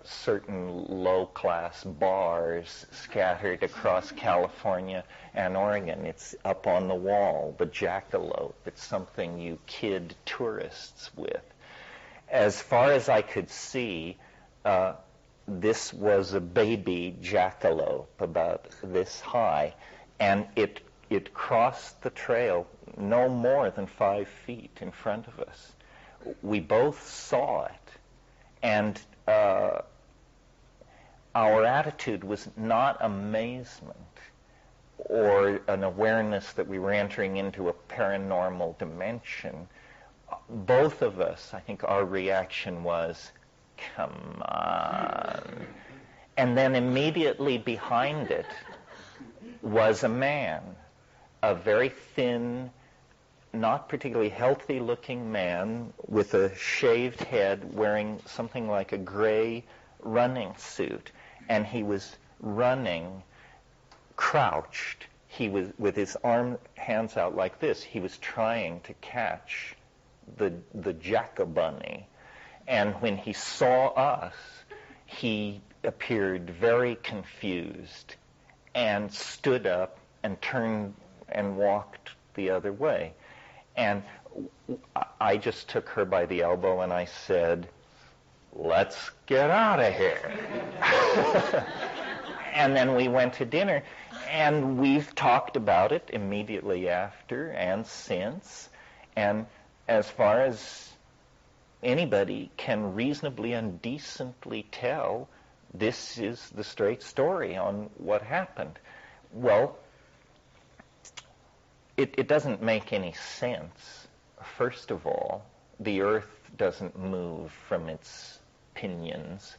certain low-class bars scattered across California and Oregon. It's up on the wall, the jackalope. It's something you kid tourists with. As far as I could see, this was a baby jackalope about this high, and it crossed the trail no more than 5 feet in front of us. We both saw it, and our attitude was not amazement or an awareness that we were entering into a paranormal dimension. Both of us, I think our reaction was, come on. And then immediately behind it was a man, a very thin, not particularly healthy-looking man with a shaved head, wearing something like a gray running suit. And he was running crouched. He was with his hands out like this. He was trying to catch the Jackabunny. And when he saw us, he appeared very confused and stood up and turned and walked the other way. And I just took her by the elbow and I said, "Let's get out of here." And then we went to dinner, and we've talked about it immediately after and since. And as far as anybody can reasonably and decently tell, this is the straight story on what happened. Well, it doesn't make any sense. First of all, the earth doesn't move from its pinions.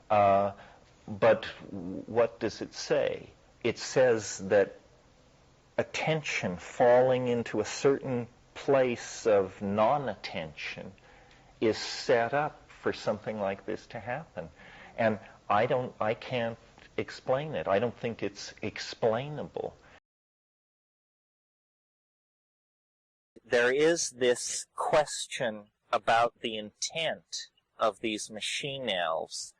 But what does it say? It says that attention falling into a certain place of non-attention is set up for something like this to happen. And I can't explain it. I don't think it's explainable. There is this question about the intent of these machine elves.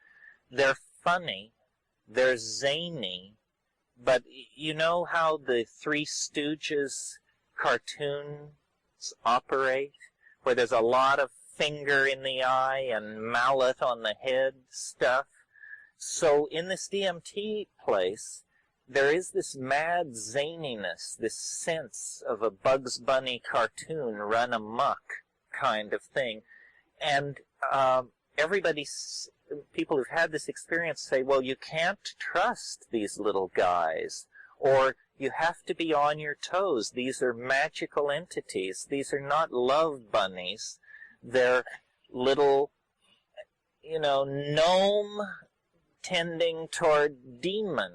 They're funny, they're zany, but you know how the Three Stooges cartoons operate, where there's a lot of finger in the eye and mallet on the head stuff? So in this DMT place, there is this mad zaniness, this sense of a Bugs Bunny cartoon run amok kind of thing. And people who've had this experience say, well, you can't trust these little guys, or you have to be on your toes. These are magical entities. These are not love bunnies. They're little, gnome tending toward demon,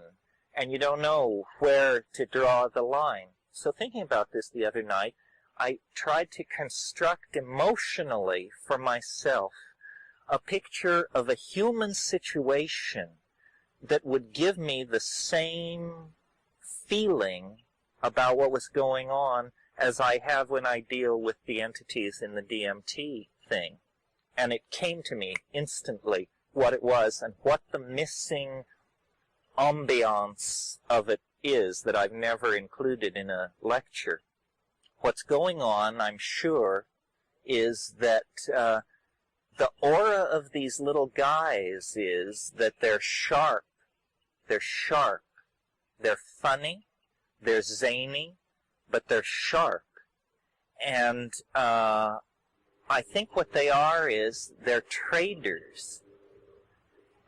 and you don't know where to draw the line. So thinking about this the other night, I tried to construct emotionally for myself a picture of a human situation that would give me the same feeling about what was going on as I have when I deal with the entities in the DMT thing. And it came to me instantly what it was and what the missing ambiance of it is that I've never included in a lecture. What's going on, I'm sure, is that the aura of these little guys is that they're sharp, they're funny, they're zany, but they're sharp. And I think what they are is they're traders.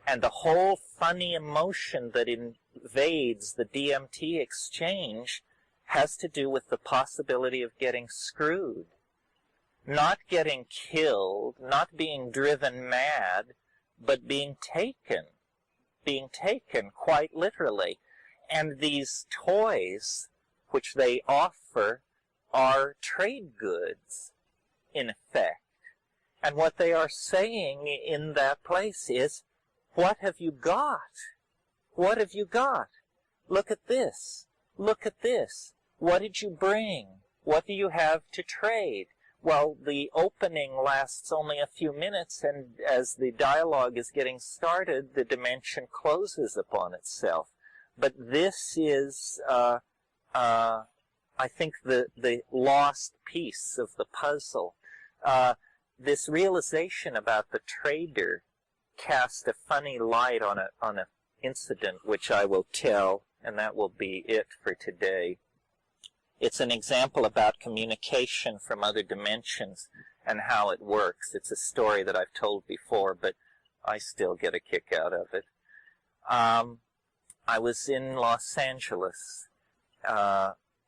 And the whole funny emotion that invades the DMT exchange has to do with the possibility of getting screwed. Not getting killed, not being driven mad, but being taken quite literally. And these toys, which they offer, are trade goods, in effect. And what they are saying in that place is, what have you got? What have you got? Look at this. Look at this. What did you bring? What do you have to trade? Well, the opening lasts only a few minutes, and as the dialogue is getting started, the dimension closes upon itself. But this is, I think, the lost piece of the puzzle. This realization about the trader cast a funny light on an incident which I will tell, and that will be it for today. It's an example about communication from other dimensions and how it works. It's a story that I've told before, but I still get a kick out of it. I was in Los Angeles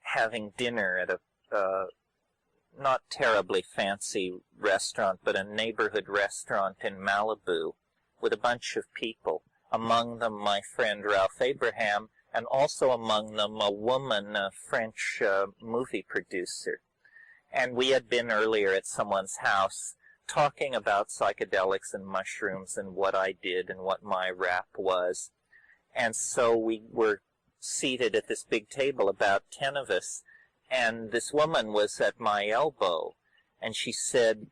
having dinner at a not terribly fancy restaurant, but a neighborhood restaurant in Malibu with a bunch of people, among them my friend Ralph Abraham, and also among them a woman, a French movie producer. And we had been earlier at someone's house talking about psychedelics and mushrooms and what I did and what my rap was. And so we were seated at this big table, about 10 of us, and this woman was at my elbow. and she said,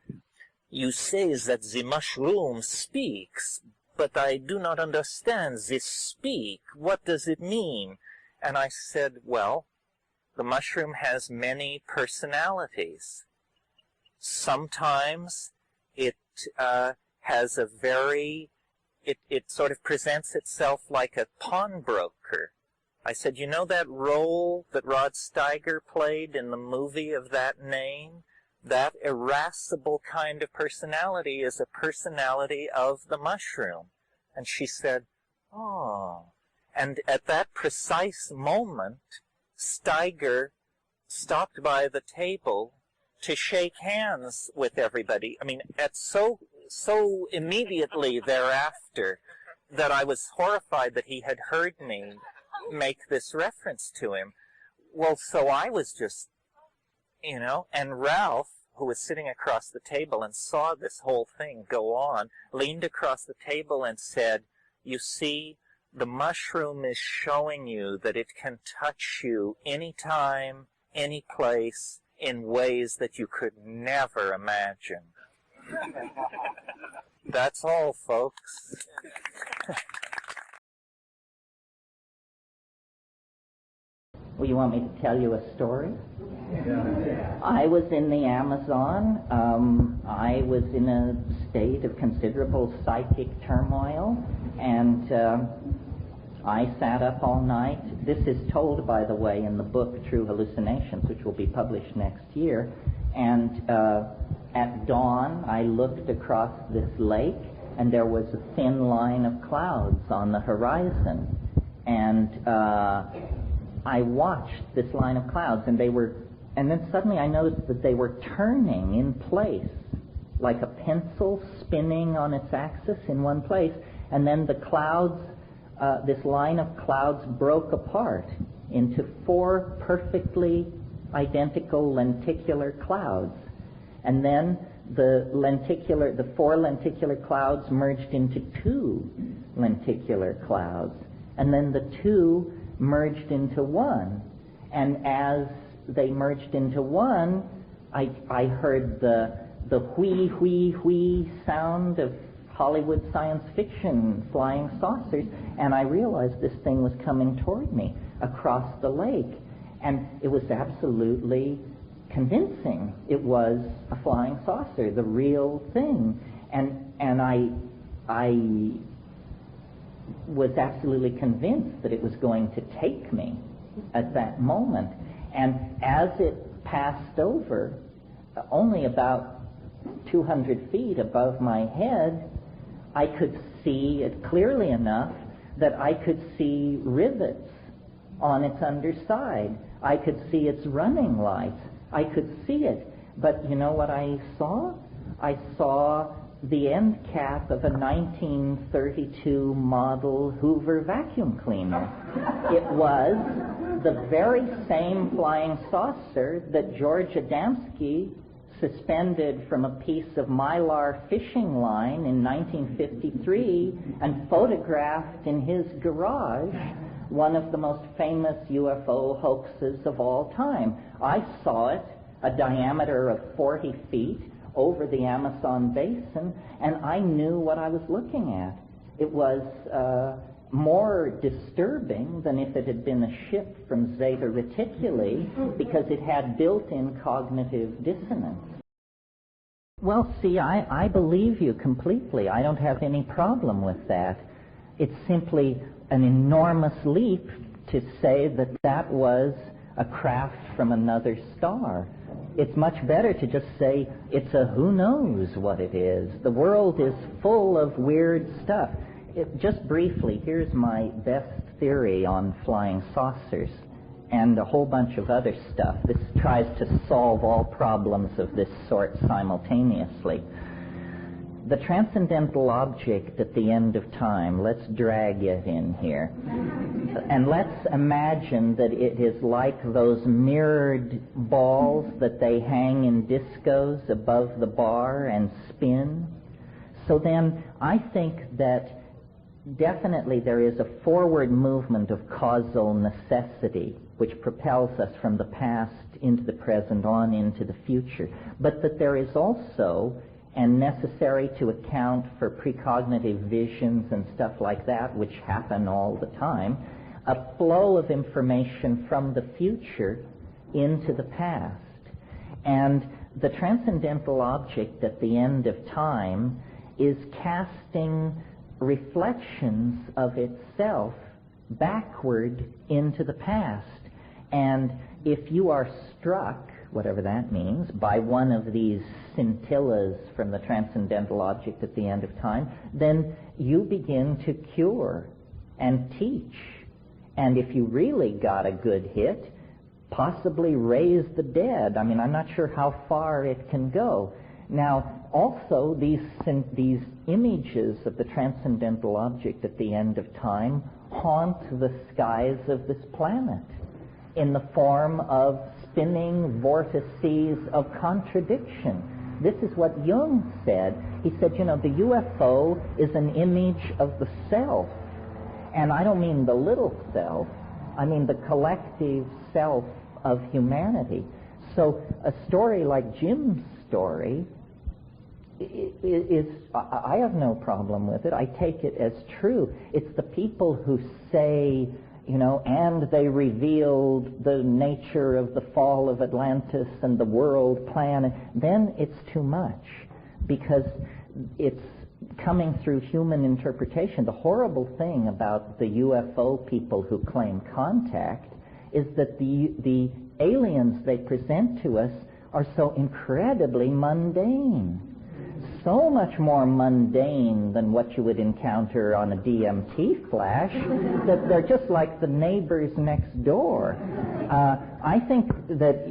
"You say that the mushroom speaks, but I do not understand this speak. What does it mean?" And I said, "Well, the mushroom has many personalities. Sometimes it has a very, it sort of presents itself like a pawnbroker." I said, "You know that role that Rod Steiger played in the movie of that name? That irascible kind of personality is a personality of the mushroom." And she said, "Oh." And at that precise moment, Steiger stopped by the table to shake hands with everybody. I mean, so immediately thereafter that I was horrified that he had heard me make this reference to him. Well, so I was just, and Ralph, who was sitting across the table and saw this whole thing go on, leaned across the table and said, "You see, the mushroom is showing you that it can touch you anytime, any place, in ways that you could never imagine." That's all, folks. Well, you want me to tell you a story? I was in the Amazon. I was in a state of considerable psychic turmoil, and I sat up all night. This is told, by the way, in the book True Hallucinations, which will be published next year. And at dawn, I looked across this lake, and there was a thin line of clouds on the horizon. And I watched this line of clouds, and then suddenly I noticed that they were turning in place, like a pencil spinning on its axis in one place, and then the clouds, this line of clouds broke apart into 4 perfectly identical lenticular clouds. And then the 4 lenticular clouds merged into 2 lenticular clouds. And then the 2 merged into 1. And as they merged into 1, I heard the whee, whee, whee sound of Hollywood science fiction flying saucers, and I realized this thing was coming toward me across the lake. And it was absolutely convincing. It was a flying saucer, the real thing. And I was absolutely convinced that it was going to take me at that moment. And as it passed over, only about 200 feet above my head, I could see it clearly enough that I could see rivets on its underside. I could see its running lights. I could see it. But you know what I saw? I saw the end cap of a 1932 model Hoover vacuum cleaner. It was the very same flying saucer that George Adamski suspended from a piece of mylar fishing line in 1953 and photographed in his garage, one of the most famous UFO hoaxes of all time. I saw it, a diameter of 40 feet, over the Amazon basin, and I knew what I was looking at. It was more disturbing than if it had been a ship from Zeta Reticuli, because it had built-in cognitive dissonance. Well, see, I believe you completely. I don't have any problem with that. It's simply an enormous leap to say that that was a craft from another star. It's much better to just say it's a who knows what it is. The world is full of weird stuff. Just briefly, here's my best theory on flying saucers and a whole bunch of other stuff. This tries to solve all problems of this sort simultaneously. The transcendental object at the end of time, let's drag it in here. And let's imagine that it is like those mirrored balls that they hang in discos above the bar and spin. So then I think that definitely there is a forward movement of causal necessity which propels us from the past into the present on into the future, but that there is also, and necessary to account for precognitive visions and stuff like that, which happen all the time, a flow of information from the future into the past. And the transcendental object at the end of time is casting reflections of itself backward into the past. And if you are struck, whatever that means, by one of these scintillas from the transcendental object at the end of time, then you begin to cure and teach. And if you really got a good hit, possibly raise the dead. I mean, I'm not sure how far it can go. Now, also, these images of the transcendental object at the end of time haunt the skies of this planet in the form of spinning vortices of contradiction. This is what Jung said. He said, the UFO is an image of the self. And I don't mean the little self. I mean the collective self of humanity. So a story like Jim's story I have no problem with it. I take it as true. It's the people who say, and they revealed the nature of the fall of Atlantis and the world plan, then it's too much, because it's coming through human interpretation. The horrible thing about the UFO people who claim contact is that the aliens they present to us are so incredibly mundane. So much more mundane than what you would encounter on a DMT flash, that they're just like the neighbors next door. I think that,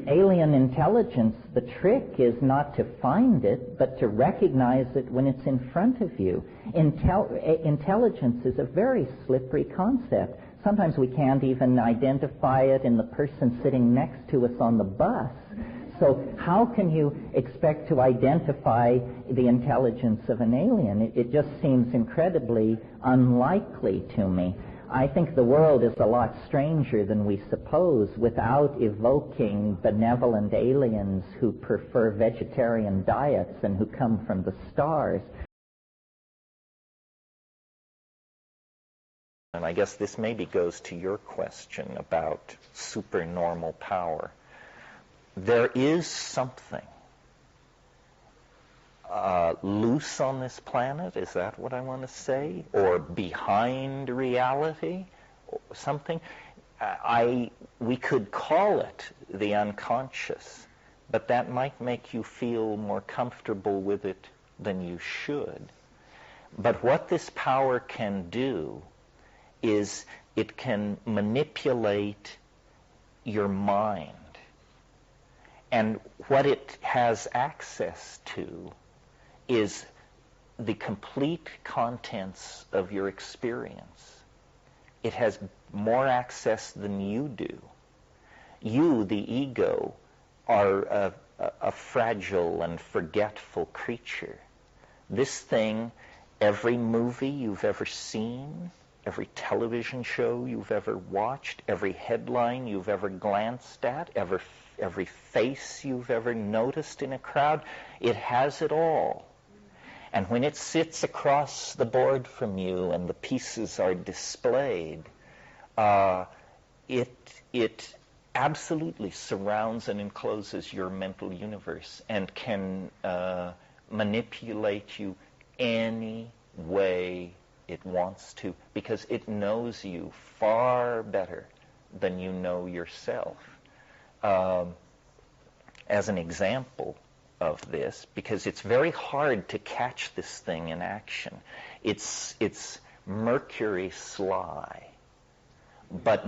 alien intelligence, the trick is not to find it, but to recognize it when it's in front of you. Intelligence is a very slippery concept. Sometimes we can't even identify it in the person sitting next to us on the bus. So how can you expect to identify the intelligence of an alien? It just seems incredibly unlikely to me. I think the world is a lot stranger than we suppose without evoking benevolent aliens who prefer vegetarian diets and who come from the stars. And I guess this maybe goes to your question about supernormal power. There is something loose on this planet, is that what I want to say? Or behind reality? Or something? We could call it the unconscious, but that might make you feel more comfortable with it than you should. But what this power can do is it can manipulate your mind. And what it has access to is the complete contents of your experience. It has more access than you do. You, the ego, are a fragile and forgetful creature. This thing, every movie you've ever seen, every television show you've ever watched, every headline you've ever glanced at, every face you've ever noticed in a crowd, it has it all. And when it sits across the board from you and the pieces are displayed, it absolutely surrounds and encloses your mental universe and can manipulate you any way it wants to, because it knows you far better than you know yourself. As an example of this, because it's very hard to catch this thing in action. It's Mercury sly, but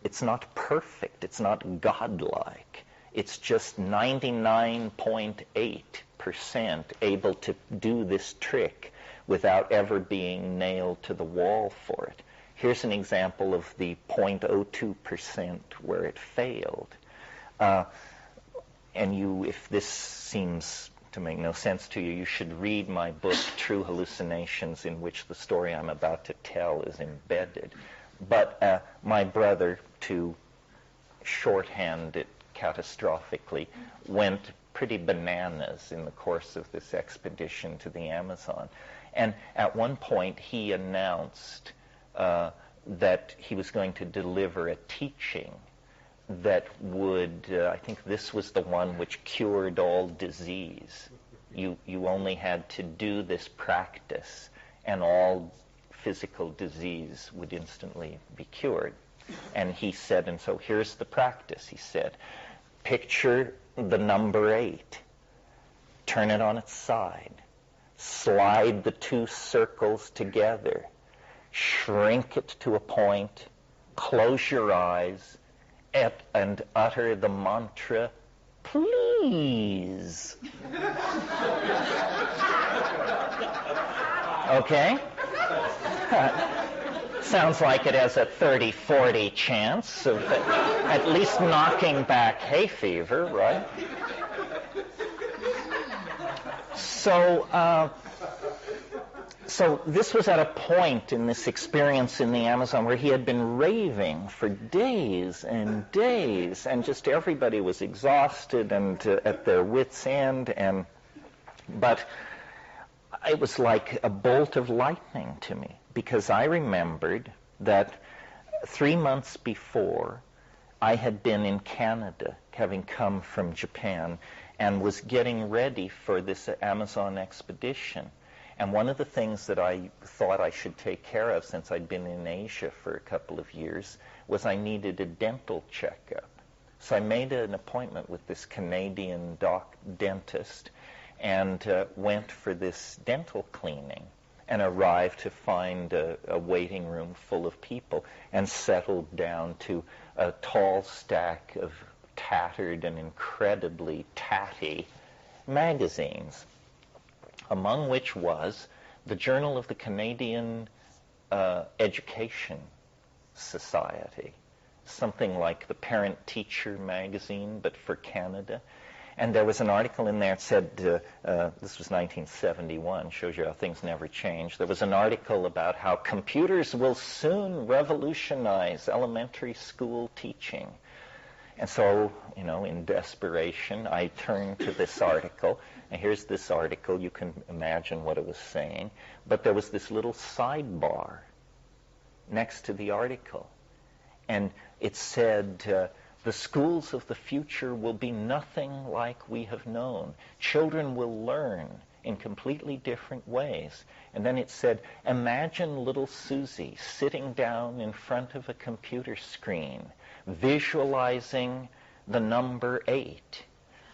it's not perfect. It's not godlike. It's just 99.8% able to do this trick without ever being nailed to the wall for it. Here's an example of the 0.02% where it failed. And if this seems to make no sense to you, you should read my book, True Hallucinations, in which the story I'm about to tell is embedded. But my brother, to shorthand it catastrophically, went pretty bananas in the course of this expedition to the Amazon. And at one point he announced that he was going to deliver a teaching that would, I think this was the one which cured all disease. You only had to do this practice and all physical disease would instantly be cured. And he said, and so here's the practice, he said, picture the number 8, turn it on its side, slide the 2 circles together, shrink it to a point, close your eyes, and utter the mantra, please. Okay? Sounds like it has a 30-40 chance of at least knocking back hay fever, right? So this was at a point in this experience in the Amazon where he had been raving for days and days, and just everybody was exhausted and at their wits' end, but it was like a bolt of lightning to me, because I remembered that 3 months before I had been in Canada, having come from Japan, and was getting ready for this Amazon expedition. And one of the things that I thought I should take care of, since I'd been in Asia for a couple of years, was I needed a dental checkup. So I made an appointment with this Canadian dentist and went for this dental cleaning, and arrived to find a waiting room full of people and settled down to a tall stack of tattered and incredibly tatty magazines, among which was the Journal of the Canadian Education Society, something like the Parent-Teacher magazine, but for Canada. And there was an article in there that said, this was 1971, shows you how things never change. There was an article about how computers will soon revolutionize elementary school teaching. And so, in desperation, I turned to this article. And here's this article. You can imagine what it was saying. But there was this little sidebar next to the article. And it said, the schools of the future will be nothing like we have known. Children will learn in completely different ways. And then it said, imagine little Susie sitting down in front of a computer screen, visualizing the number 8,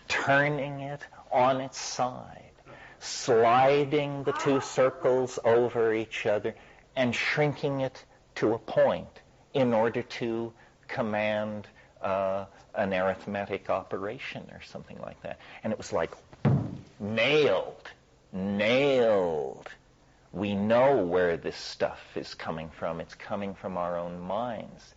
turning it on its side, sliding the 2 circles over each other, and shrinking it to a point in order to command an arithmetic operation or something like that. And it was like, nailed. We know where this stuff is coming from. It's coming from our own minds.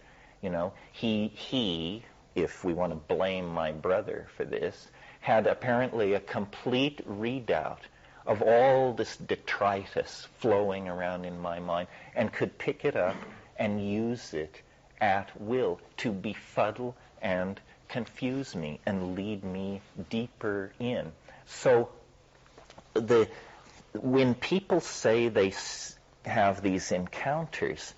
He, if we want to blame my brother for this, had apparently a complete readout of all this detritus flowing around in my mind, and could pick it up and use it at will to befuddle and confuse me and lead me deeper in. So when people say they have these encounters,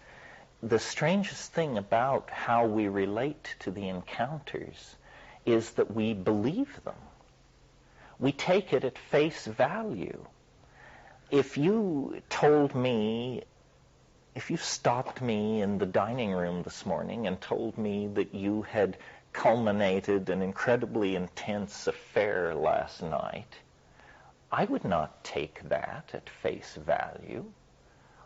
the strangest thing about how we relate to the encounters is that we believe them. We take it at face value. If you stopped me in the dining room this morning and told me that you had culminated an incredibly intense affair last night, I would not take that at face value.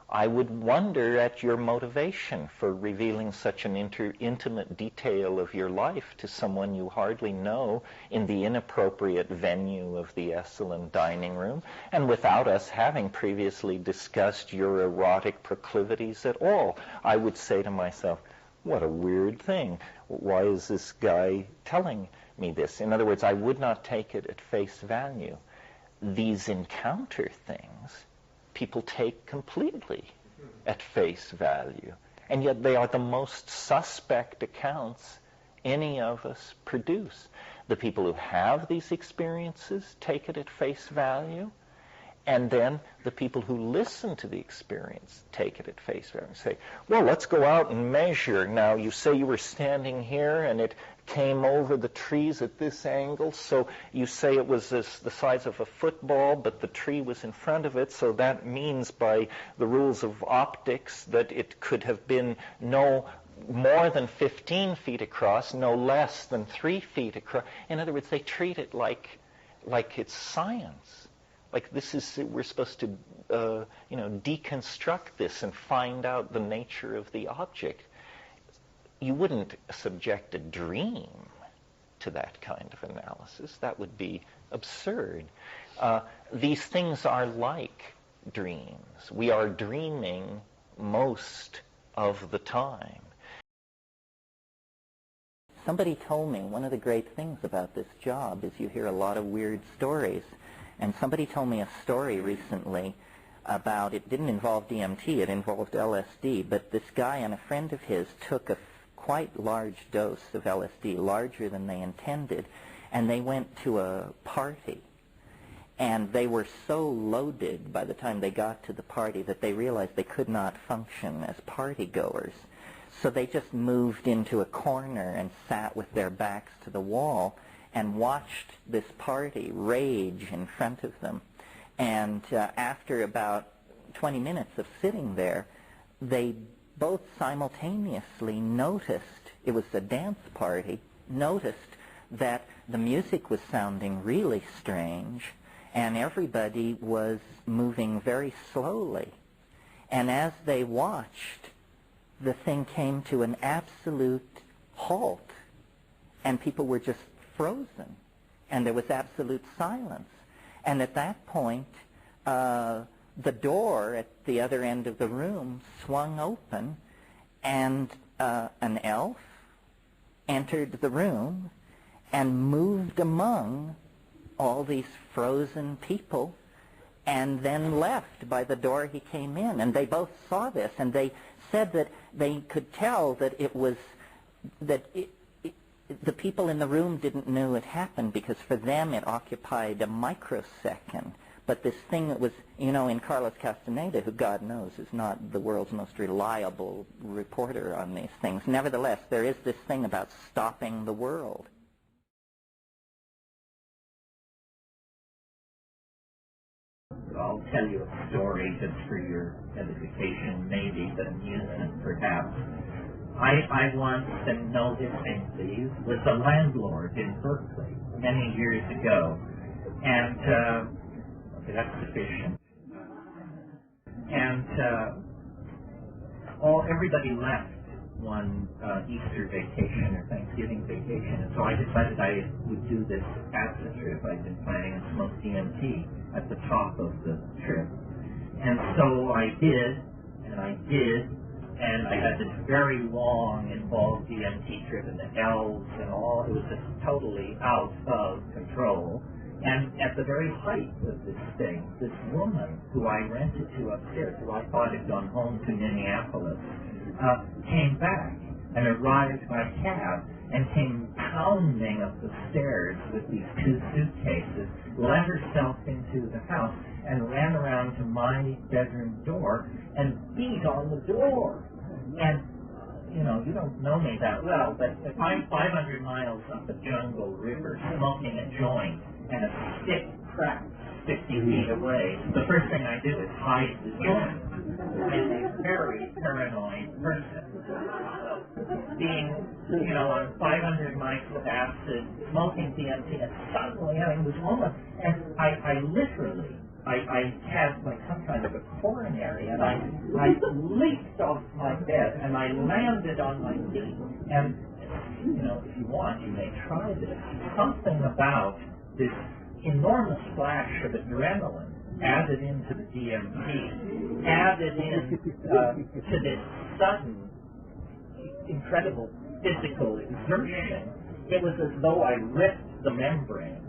I would wonder at your motivation for revealing such an intimate detail of your life to someone you hardly know in the inappropriate venue of the Esalen dining room, and without us having previously discussed your erotic proclivities at all. I would say to myself, what a weird thing. Why is this guy telling me this? In other words, I would not take it at face value. These encounter things people take completely at face value. and yet they are the most suspect accounts any of us produce. The people who have these experiences take it at face value, and then the people who listen to the experience take it at face value and say, well, let's go out and measure. Now, you say you were standing here and it came over the trees at this angle, so you say it was the size of a football, but the tree was in front of it, so that means by the rules of optics that it could have been no more than 15 feet across, no less than 3 feet across. In other words, they treat it like it's science. Like this is, we're supposed to, deconstruct this and find out the nature of the object. You wouldn't subject a dream to that kind of analysis. That would be absurd. These things are like dreams. We are dreaming most of the time. Somebody told me one of the great things about this job is you hear a lot of weird stories. And somebody told me a story recently about, it didn't involve DMT, it involved LSD, but this guy and a friend of his took a quite large dose of LSD, larger than they intended, and they went to a party. And they were so loaded by the time they got to the party that they realized they could not function as partygoers. So they just moved into a corner and sat with their backs to the wall and watched this party rage in front of them. And after about 20 minutes of sitting there, they both simultaneously noticed, it was a dance party, noticed that the music was sounding really strange and everybody was moving very slowly. And as they watched, the thing came to an absolute halt and people were just frozen, and there was absolute silence. And at that point, the door at the other end of the room swung open, and an elf entered the room and moved among all these frozen people, and then left by the door he came in. And they both saw this, and they said that they could tell that it was, that the people in the room didn't know it happened because for them it occupied a microsecond. But this thing that was, in Carlos Castaneda, who God knows is not the world's most reliable reporter on these things, nevertheless, there is this thing about stopping the world. I'll tell you a story just for your edification, maybe, but amusement perhaps. I once, and no ifs, these, was a landlord in Berkeley many years ago, and that's sufficient. And everybody left one Easter vacation or Thanksgiving vacation, and so I decided I would do this acid trip I'd been planning and smoke DMT at the top of the trip. And so I did, and I had this very long, involved DMT trip in the elves and all. It was just totally out of control. And at the very height of this thing, this woman who I rented to upstairs, who I thought had gone home to Minneapolis, came back and arrived by cab and came pounding up the stairs with these 2 suitcases, let herself into the house, and ran around to my bedroom door and beat on the door. And, you don't know me that well, but if I'm 500 miles up a jungle river smoking a joint and a stick cracks 50 feet away, the first thing I do is hide the joint. I'm a very paranoid person. Being, on 500 miles of acid, smoking DMT, and suddenly having this moment, and I literally had like some kind of a coronary, and I leaped off my bed, and I landed on my feet, and, if you want, you may try this. Something about this enormous flash of adrenaline added into the DMT, added in to this sudden, incredible physical exertion. It was as though I ripped the membrane.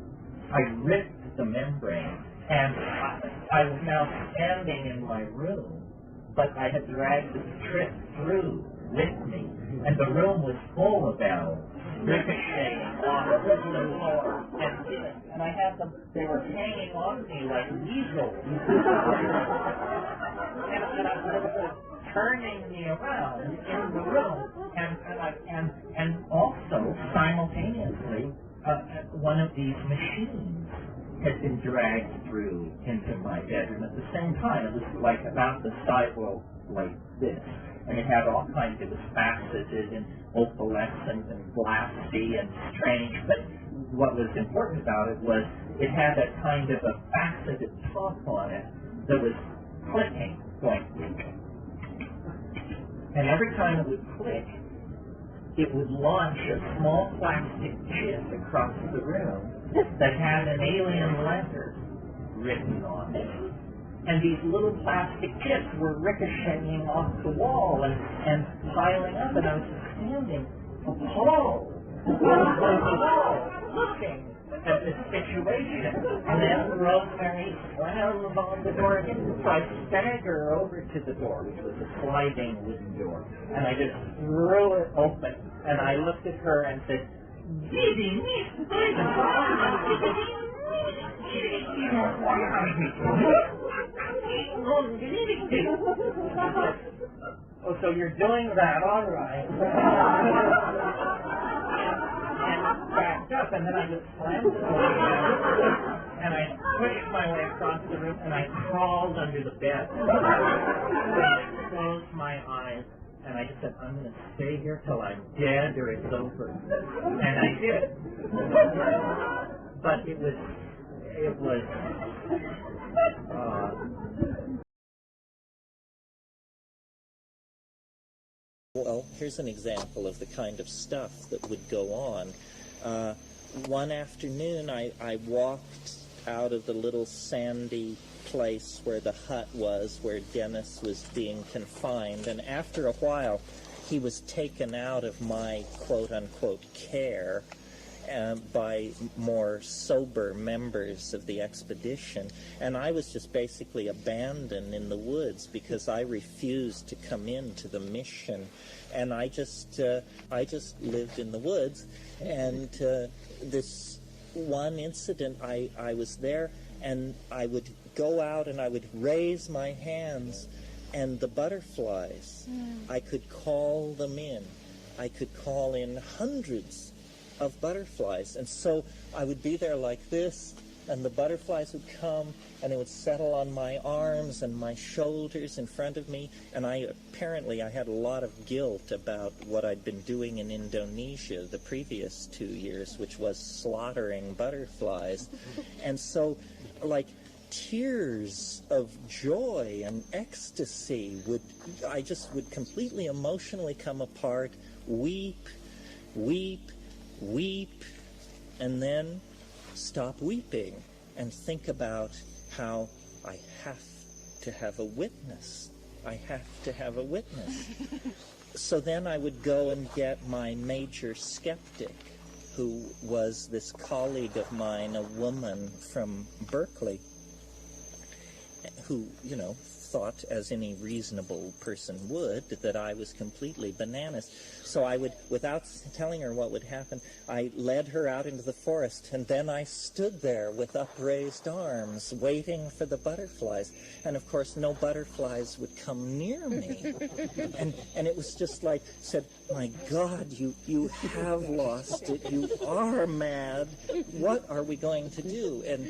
And I was now standing in my room but I had dragged this trip through with me, and the room was full of elves, ricocheting off the floor, and I had them, they were hanging on me like weasels. and I was turning me around in the room, and also simultaneously, one of these machines had been dragged through into my bedroom at the same time. It was like about the size, well, like this. And it had all kinds, it was faceted and opalescent and glassy and strange, but what was important about it was it had a kind of a faceted top on it that was clicking, going click. And every time it would click, it would launch a small plastic chip across the room that had an alien letter written on it. And these little plastic chips were ricocheting off the wall and piling up, and I was just standing appalled, looking at this situation. And then Rosemary slams on the door again, so I stagger over to the door, which was a sliding wooden door, and I just threw it open, and I looked at her and said, oh, so you're doing that, all right. And backed up, and then I just slammed the door and I pushed my way across the room, and I crawled under the bed. And I closed my eyes, and I just said, I'm going to stay here till I'm dead or it's over. And I did. But it was Well, here's an example of the kind of stuff that would go on. One afternoon, I walked out of the little sandy place where the hut was, where Dennis was being confined, and after a while, he was taken out of my quote-unquote care by more sober members of the expedition, and I was just basically abandoned in the woods because I refused to come into the mission, and I just lived in the woods. And this one incident, I was there, and I would go out and I would raise my hands, and the butterflies, I could call them in. I could call in hundreds of butterflies, and so I would be there like this, and the butterflies would come, and they would settle on my arms and my shoulders in front of me, and I had a lot of guilt about what I'd been doing in Indonesia the previous 2 years, which was slaughtering butterflies. And so, like, tears of joy and ecstasy I just would completely emotionally come apart, weep, and then stop weeping and think about how I have to have a witness. I have to have a witness. So then I would go and get my major skeptic, who was this colleague of mine, a woman from Berkeley, who, thought, as any reasonable person would, that I was completely bananas. So I would, without telling her what would happen, I led her out into the forest, and then I stood there with upraised arms, waiting for the butterflies. And of course, no butterflies would come near me. And it was just like, said, my God, you have lost it. You are mad. What are we going to do? And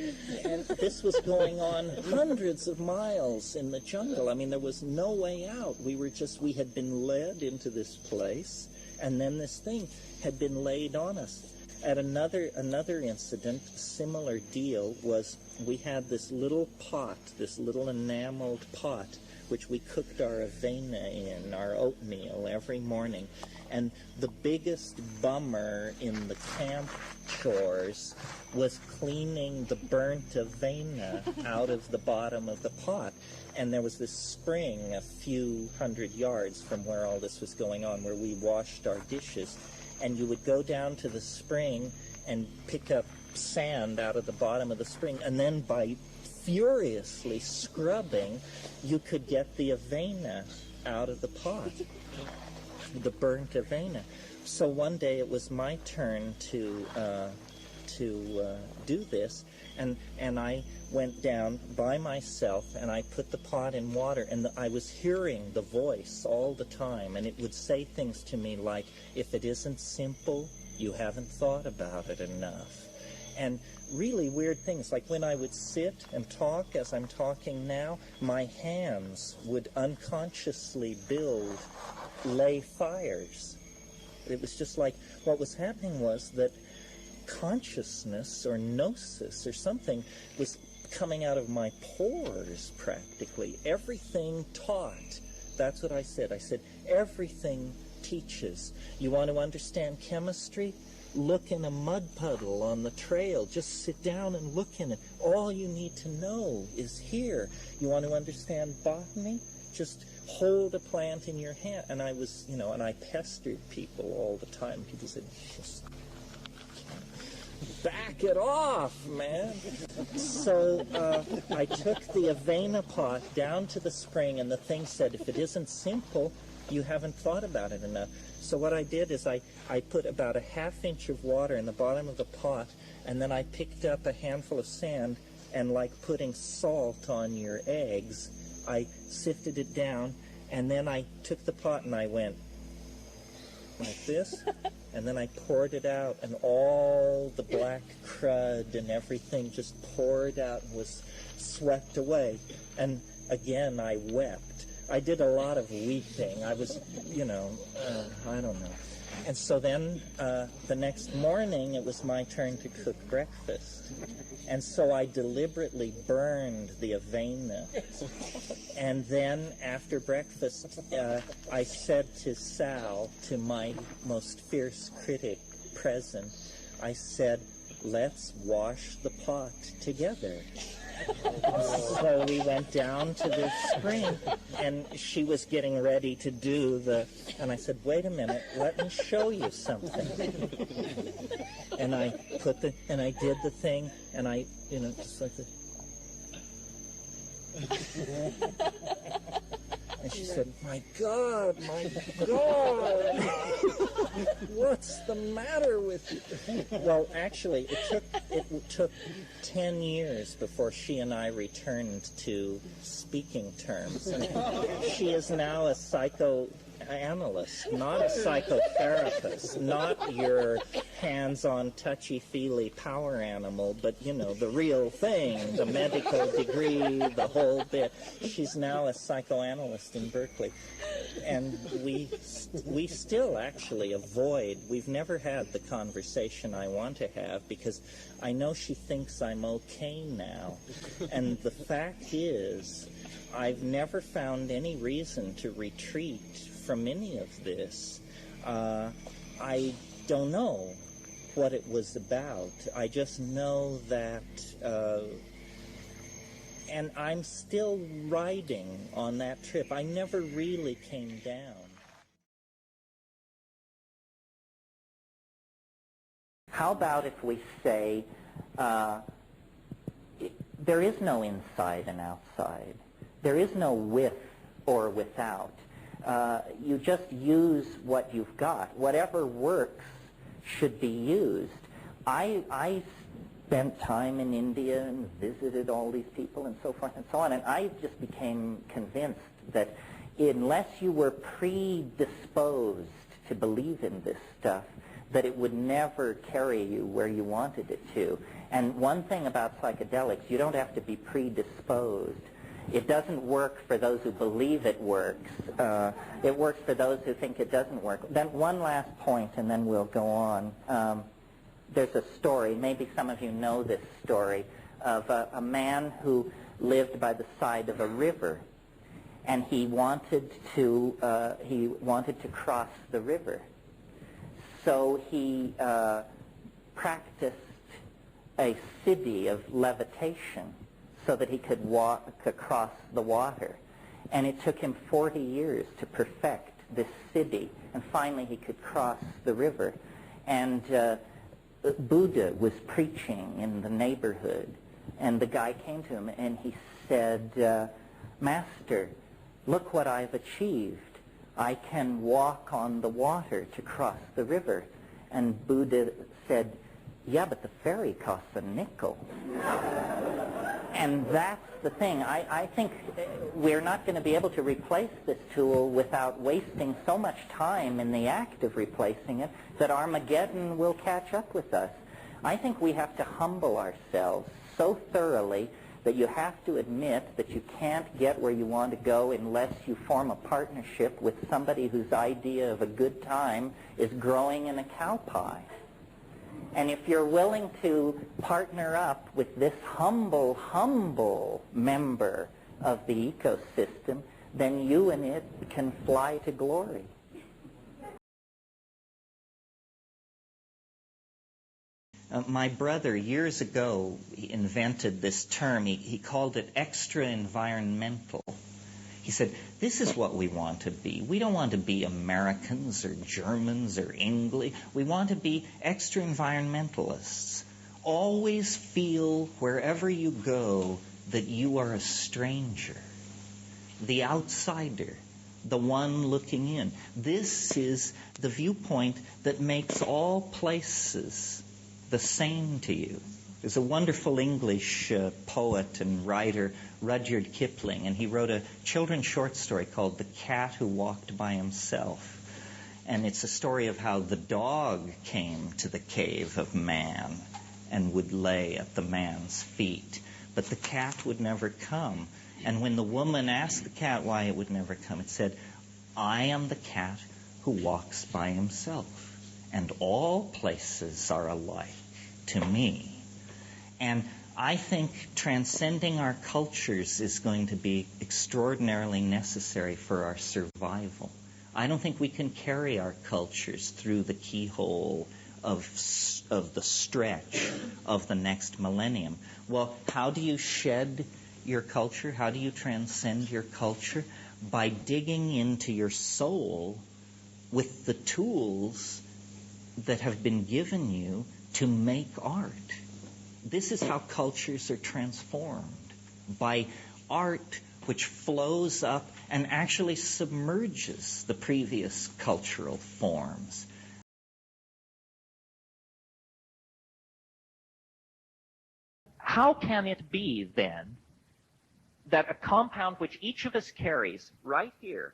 this was going on hundreds of miles in the jungle. I mean, there was no way out. We had been led into this place, and then this thing had been laid on us. At another incident, similar deal, was we had this little pot, this little enameled pot, which we cooked our avena in, our oatmeal, every morning. And the biggest bummer in the camp chores was cleaning the burnt avena out of the bottom of the pot. And there was this spring a few hundred yards from where all this was going on, where we washed our dishes. And you would go down to the spring and pick up sand out of the bottom of the spring, and then by furiously scrubbing, you could get the avena out of the pot, the burnt avena. So one day it was my turn to do this, and I went down by myself, and I put the pot in water, and I was hearing the voice all the time, and it would say things to me like, if it isn't simple, you haven't thought about it enough. And really weird things, like when I would sit and talk as I'm talking now, my hands would unconsciously lay fires. It was just like what was happening was that consciousness or gnosis or something was coming out of my pores practically. Everything taught. That's what I said. I said, everything teaches. You want to understand chemistry? Look in a mud puddle on the trail. Just sit down and look in it. All you need to know is here. You want to understand botany? Just hold a plant in your hand. And I was, and I pestered people all the time. People said, just back it off, man. So I took the avena pot down to the spring, and the thing said, if it isn't simple, you haven't thought about it enough. So what I did is I put about a ½ inch of water in the bottom of the pot, and then I picked up a handful of sand, and like putting salt on your eggs, I sifted it down, and then I took the pot and I went like this, and then I poured it out, and all the black crud and everything just poured out and was swept away. And again, I wept. I did a lot of weeping. I was, I don't know. And so then the next morning, it was my turn to cook breakfast. And so I deliberately burned the avena. And then after breakfast, I said to Sal, to my most fierce critic present, I said, let's wash the pot together. So we went down to the spring, and she was getting ready to do and I said, wait a minute, let me show you something. And I did the thing, and I, just like this. And she said, my God, what's the matter with you? Well, actually, it took 10 years before she and I returned to speaking terms. She is now a psychoanalyst, not a psychotherapist, not your hands-on, touchy-feely power animal, but, the real thing, the medical degree, the whole bit. She's now a psychoanalyst in Berkeley. And we still actually avoid, we've never had the conversation I want to have, because I know she thinks I'm okay now. And the fact is, I've never found any reason to retreat from any of this. I don't know what it was about. I just know that, and I'm still riding on that trip. I never really came down. How about if we say there is no inside and outside. There is no with or without. You just use what you've got. Whatever works should be used. I spent time in India and visited all these people and so forth and so on, and I just became convinced that unless you were predisposed to believe in this stuff, that it would never carry you where you wanted it to. And one thing about psychedelics, you don't have to be predisposed. It doesn't work for those who believe it works. It works for those who think it doesn't work. Then one last point, and then we'll go on. There's a story, maybe some of you know this story, of a man who lived by the side of a river, and he wanted to cross the river. So he practiced a Siddhi of levitation so that he could walk across the water. And it took him 40 years to perfect this Siddhi, and finally he could cross the river. And Buddha was preaching in the neighborhood And the guy came to him and he said, Master, look what I've achieved. I can walk on the water to cross the river. And Buddha said, yeah, but the ferry costs a nickel. And that's the thing. I think we're not going to be able to replace this tool without wasting so much time in the act of replacing it that Armageddon will catch up with us. I think we have to humble ourselves so thoroughly that you have to admit that you can't get where you want to go unless you form a partnership with somebody whose idea of a good time is growing in a cow pie. And if you're willing to partner up with this humble, humble member of the ecosystem, then you and it can fly to glory. My brother, years ago, he invented this term. He called it extra-environmental. He said, this is what we want to be. We don't want to be Americans or Germans or English. We want to be extra-environmentalists. Always feel, wherever you go, that you are a stranger, the outsider, the one looking in. This is the viewpoint that makes all places the same to you. There's a wonderful English poet and writer, Rudyard Kipling, and he wrote a children's short story called The Cat Who Walked by Himself. And it's a story of how the dog came to the cave of man and would lay at the man's feet. But the cat would never come. And when the woman asked the cat why it would never come, it said, I am the cat who walks by himself, and all places are alike to me. And I think transcending our cultures is going to be extraordinarily necessary for our survival. I don't think we can carry our cultures through the keyhole of the stretch of the next millennium. Well, how do you shed your culture? How do you transcend your culture? By digging into your soul with the tools that have been given you to make art. This is how cultures are transformed, by art which flows up and actually submerges the previous cultural forms. How can it be, then, that a compound which each of us carries right here,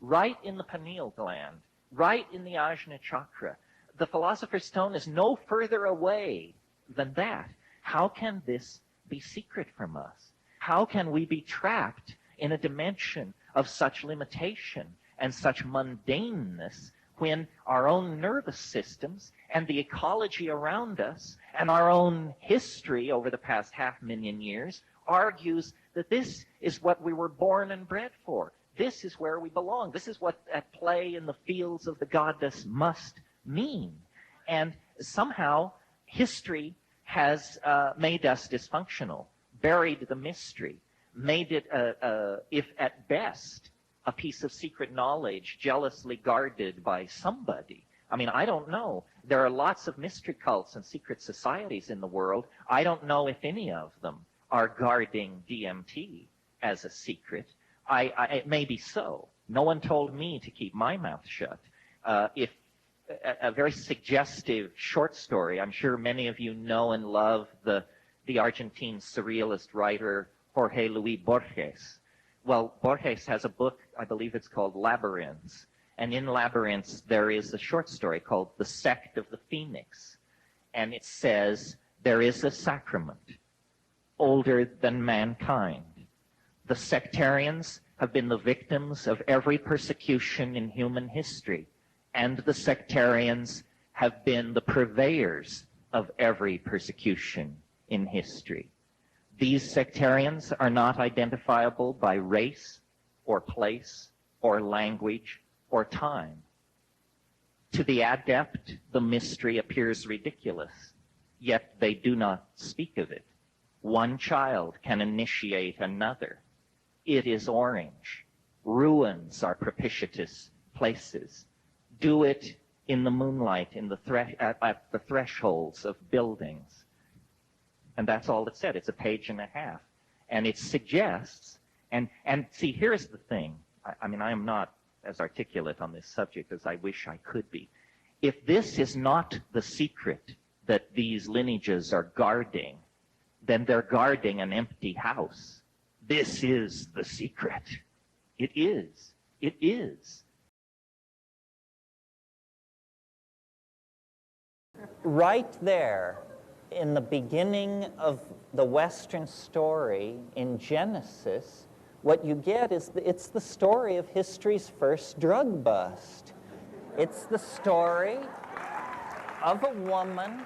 right in the pineal gland, right in the Ajna chakra, the Philosopher's Stone is no further away than that? How can this be secret from us? How can we be trapped in a dimension of such limitation and such mundaneness when our own nervous systems and the ecology around us and our own history over the past 500,000 years argues that this is what we were born and bred for? This is where we belong. This is what at play in the fields of the goddess must mean. And somehow history has made us dysfunctional, buried the mystery, made it, if at best, a piece of secret knowledge jealously guarded by somebody. I mean, I don't know. There are lots of mystery cults and secret societies in the world. I don't know if any of them are guarding DMT as a secret. It may be so. No one told me to keep my mouth shut. If a very suggestive short story. I'm sure many of you know and love the Argentine surrealist writer Jorge Luis Borges. Well, Borges has a book, I believe it's called Labyrinths. And in Labyrinths, there is a short story called The Sect of the Phoenix. And it says, there is a sacrament older than mankind. The sectarians have been the victims of every persecution in human history. And the sectarians have been the purveyors of every persecution in history. These sectarians are not identifiable by race or place or language or time. To the adept, the mystery appears ridiculous, yet they do not speak of it. One child can initiate another. It is orange. Ruins are propitious places. Do it in the moonlight, at the thresholds of buildings. And that's all it said. It's a page and a half. And it suggests, and see, here's the thing. I mean, I am not as articulate on this subject as I wish I could be. If this is not the secret that these lineages are guarding, then they're guarding an empty house. This is the secret. It is. It is. Right there, in the beginning of the Western story in Genesis, what you get is it's the story of history's first drug bust. It's the story of a woman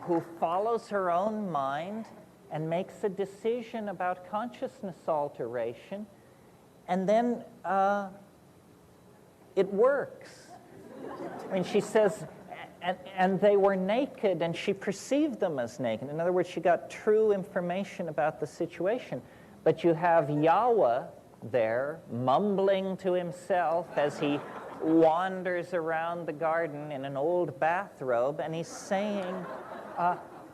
who follows her own mind and makes a decision about consciousness alteration, and then it works. I mean, she says, and they were naked, and she perceived them as naked. In other words, she got true information about the situation. But you have Yahweh there mumbling to himself as he wanders around the garden in an old bathrobe, and he's saying,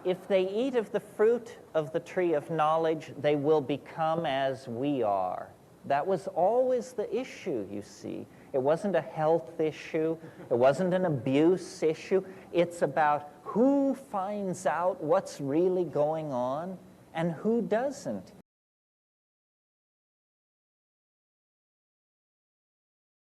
if they eat of the fruit of the tree of knowledge, they will become as we are. That was always the issue, you see. It wasn't a health issue. It wasn't an abuse issue. It's about who finds out what's really going on and who doesn't.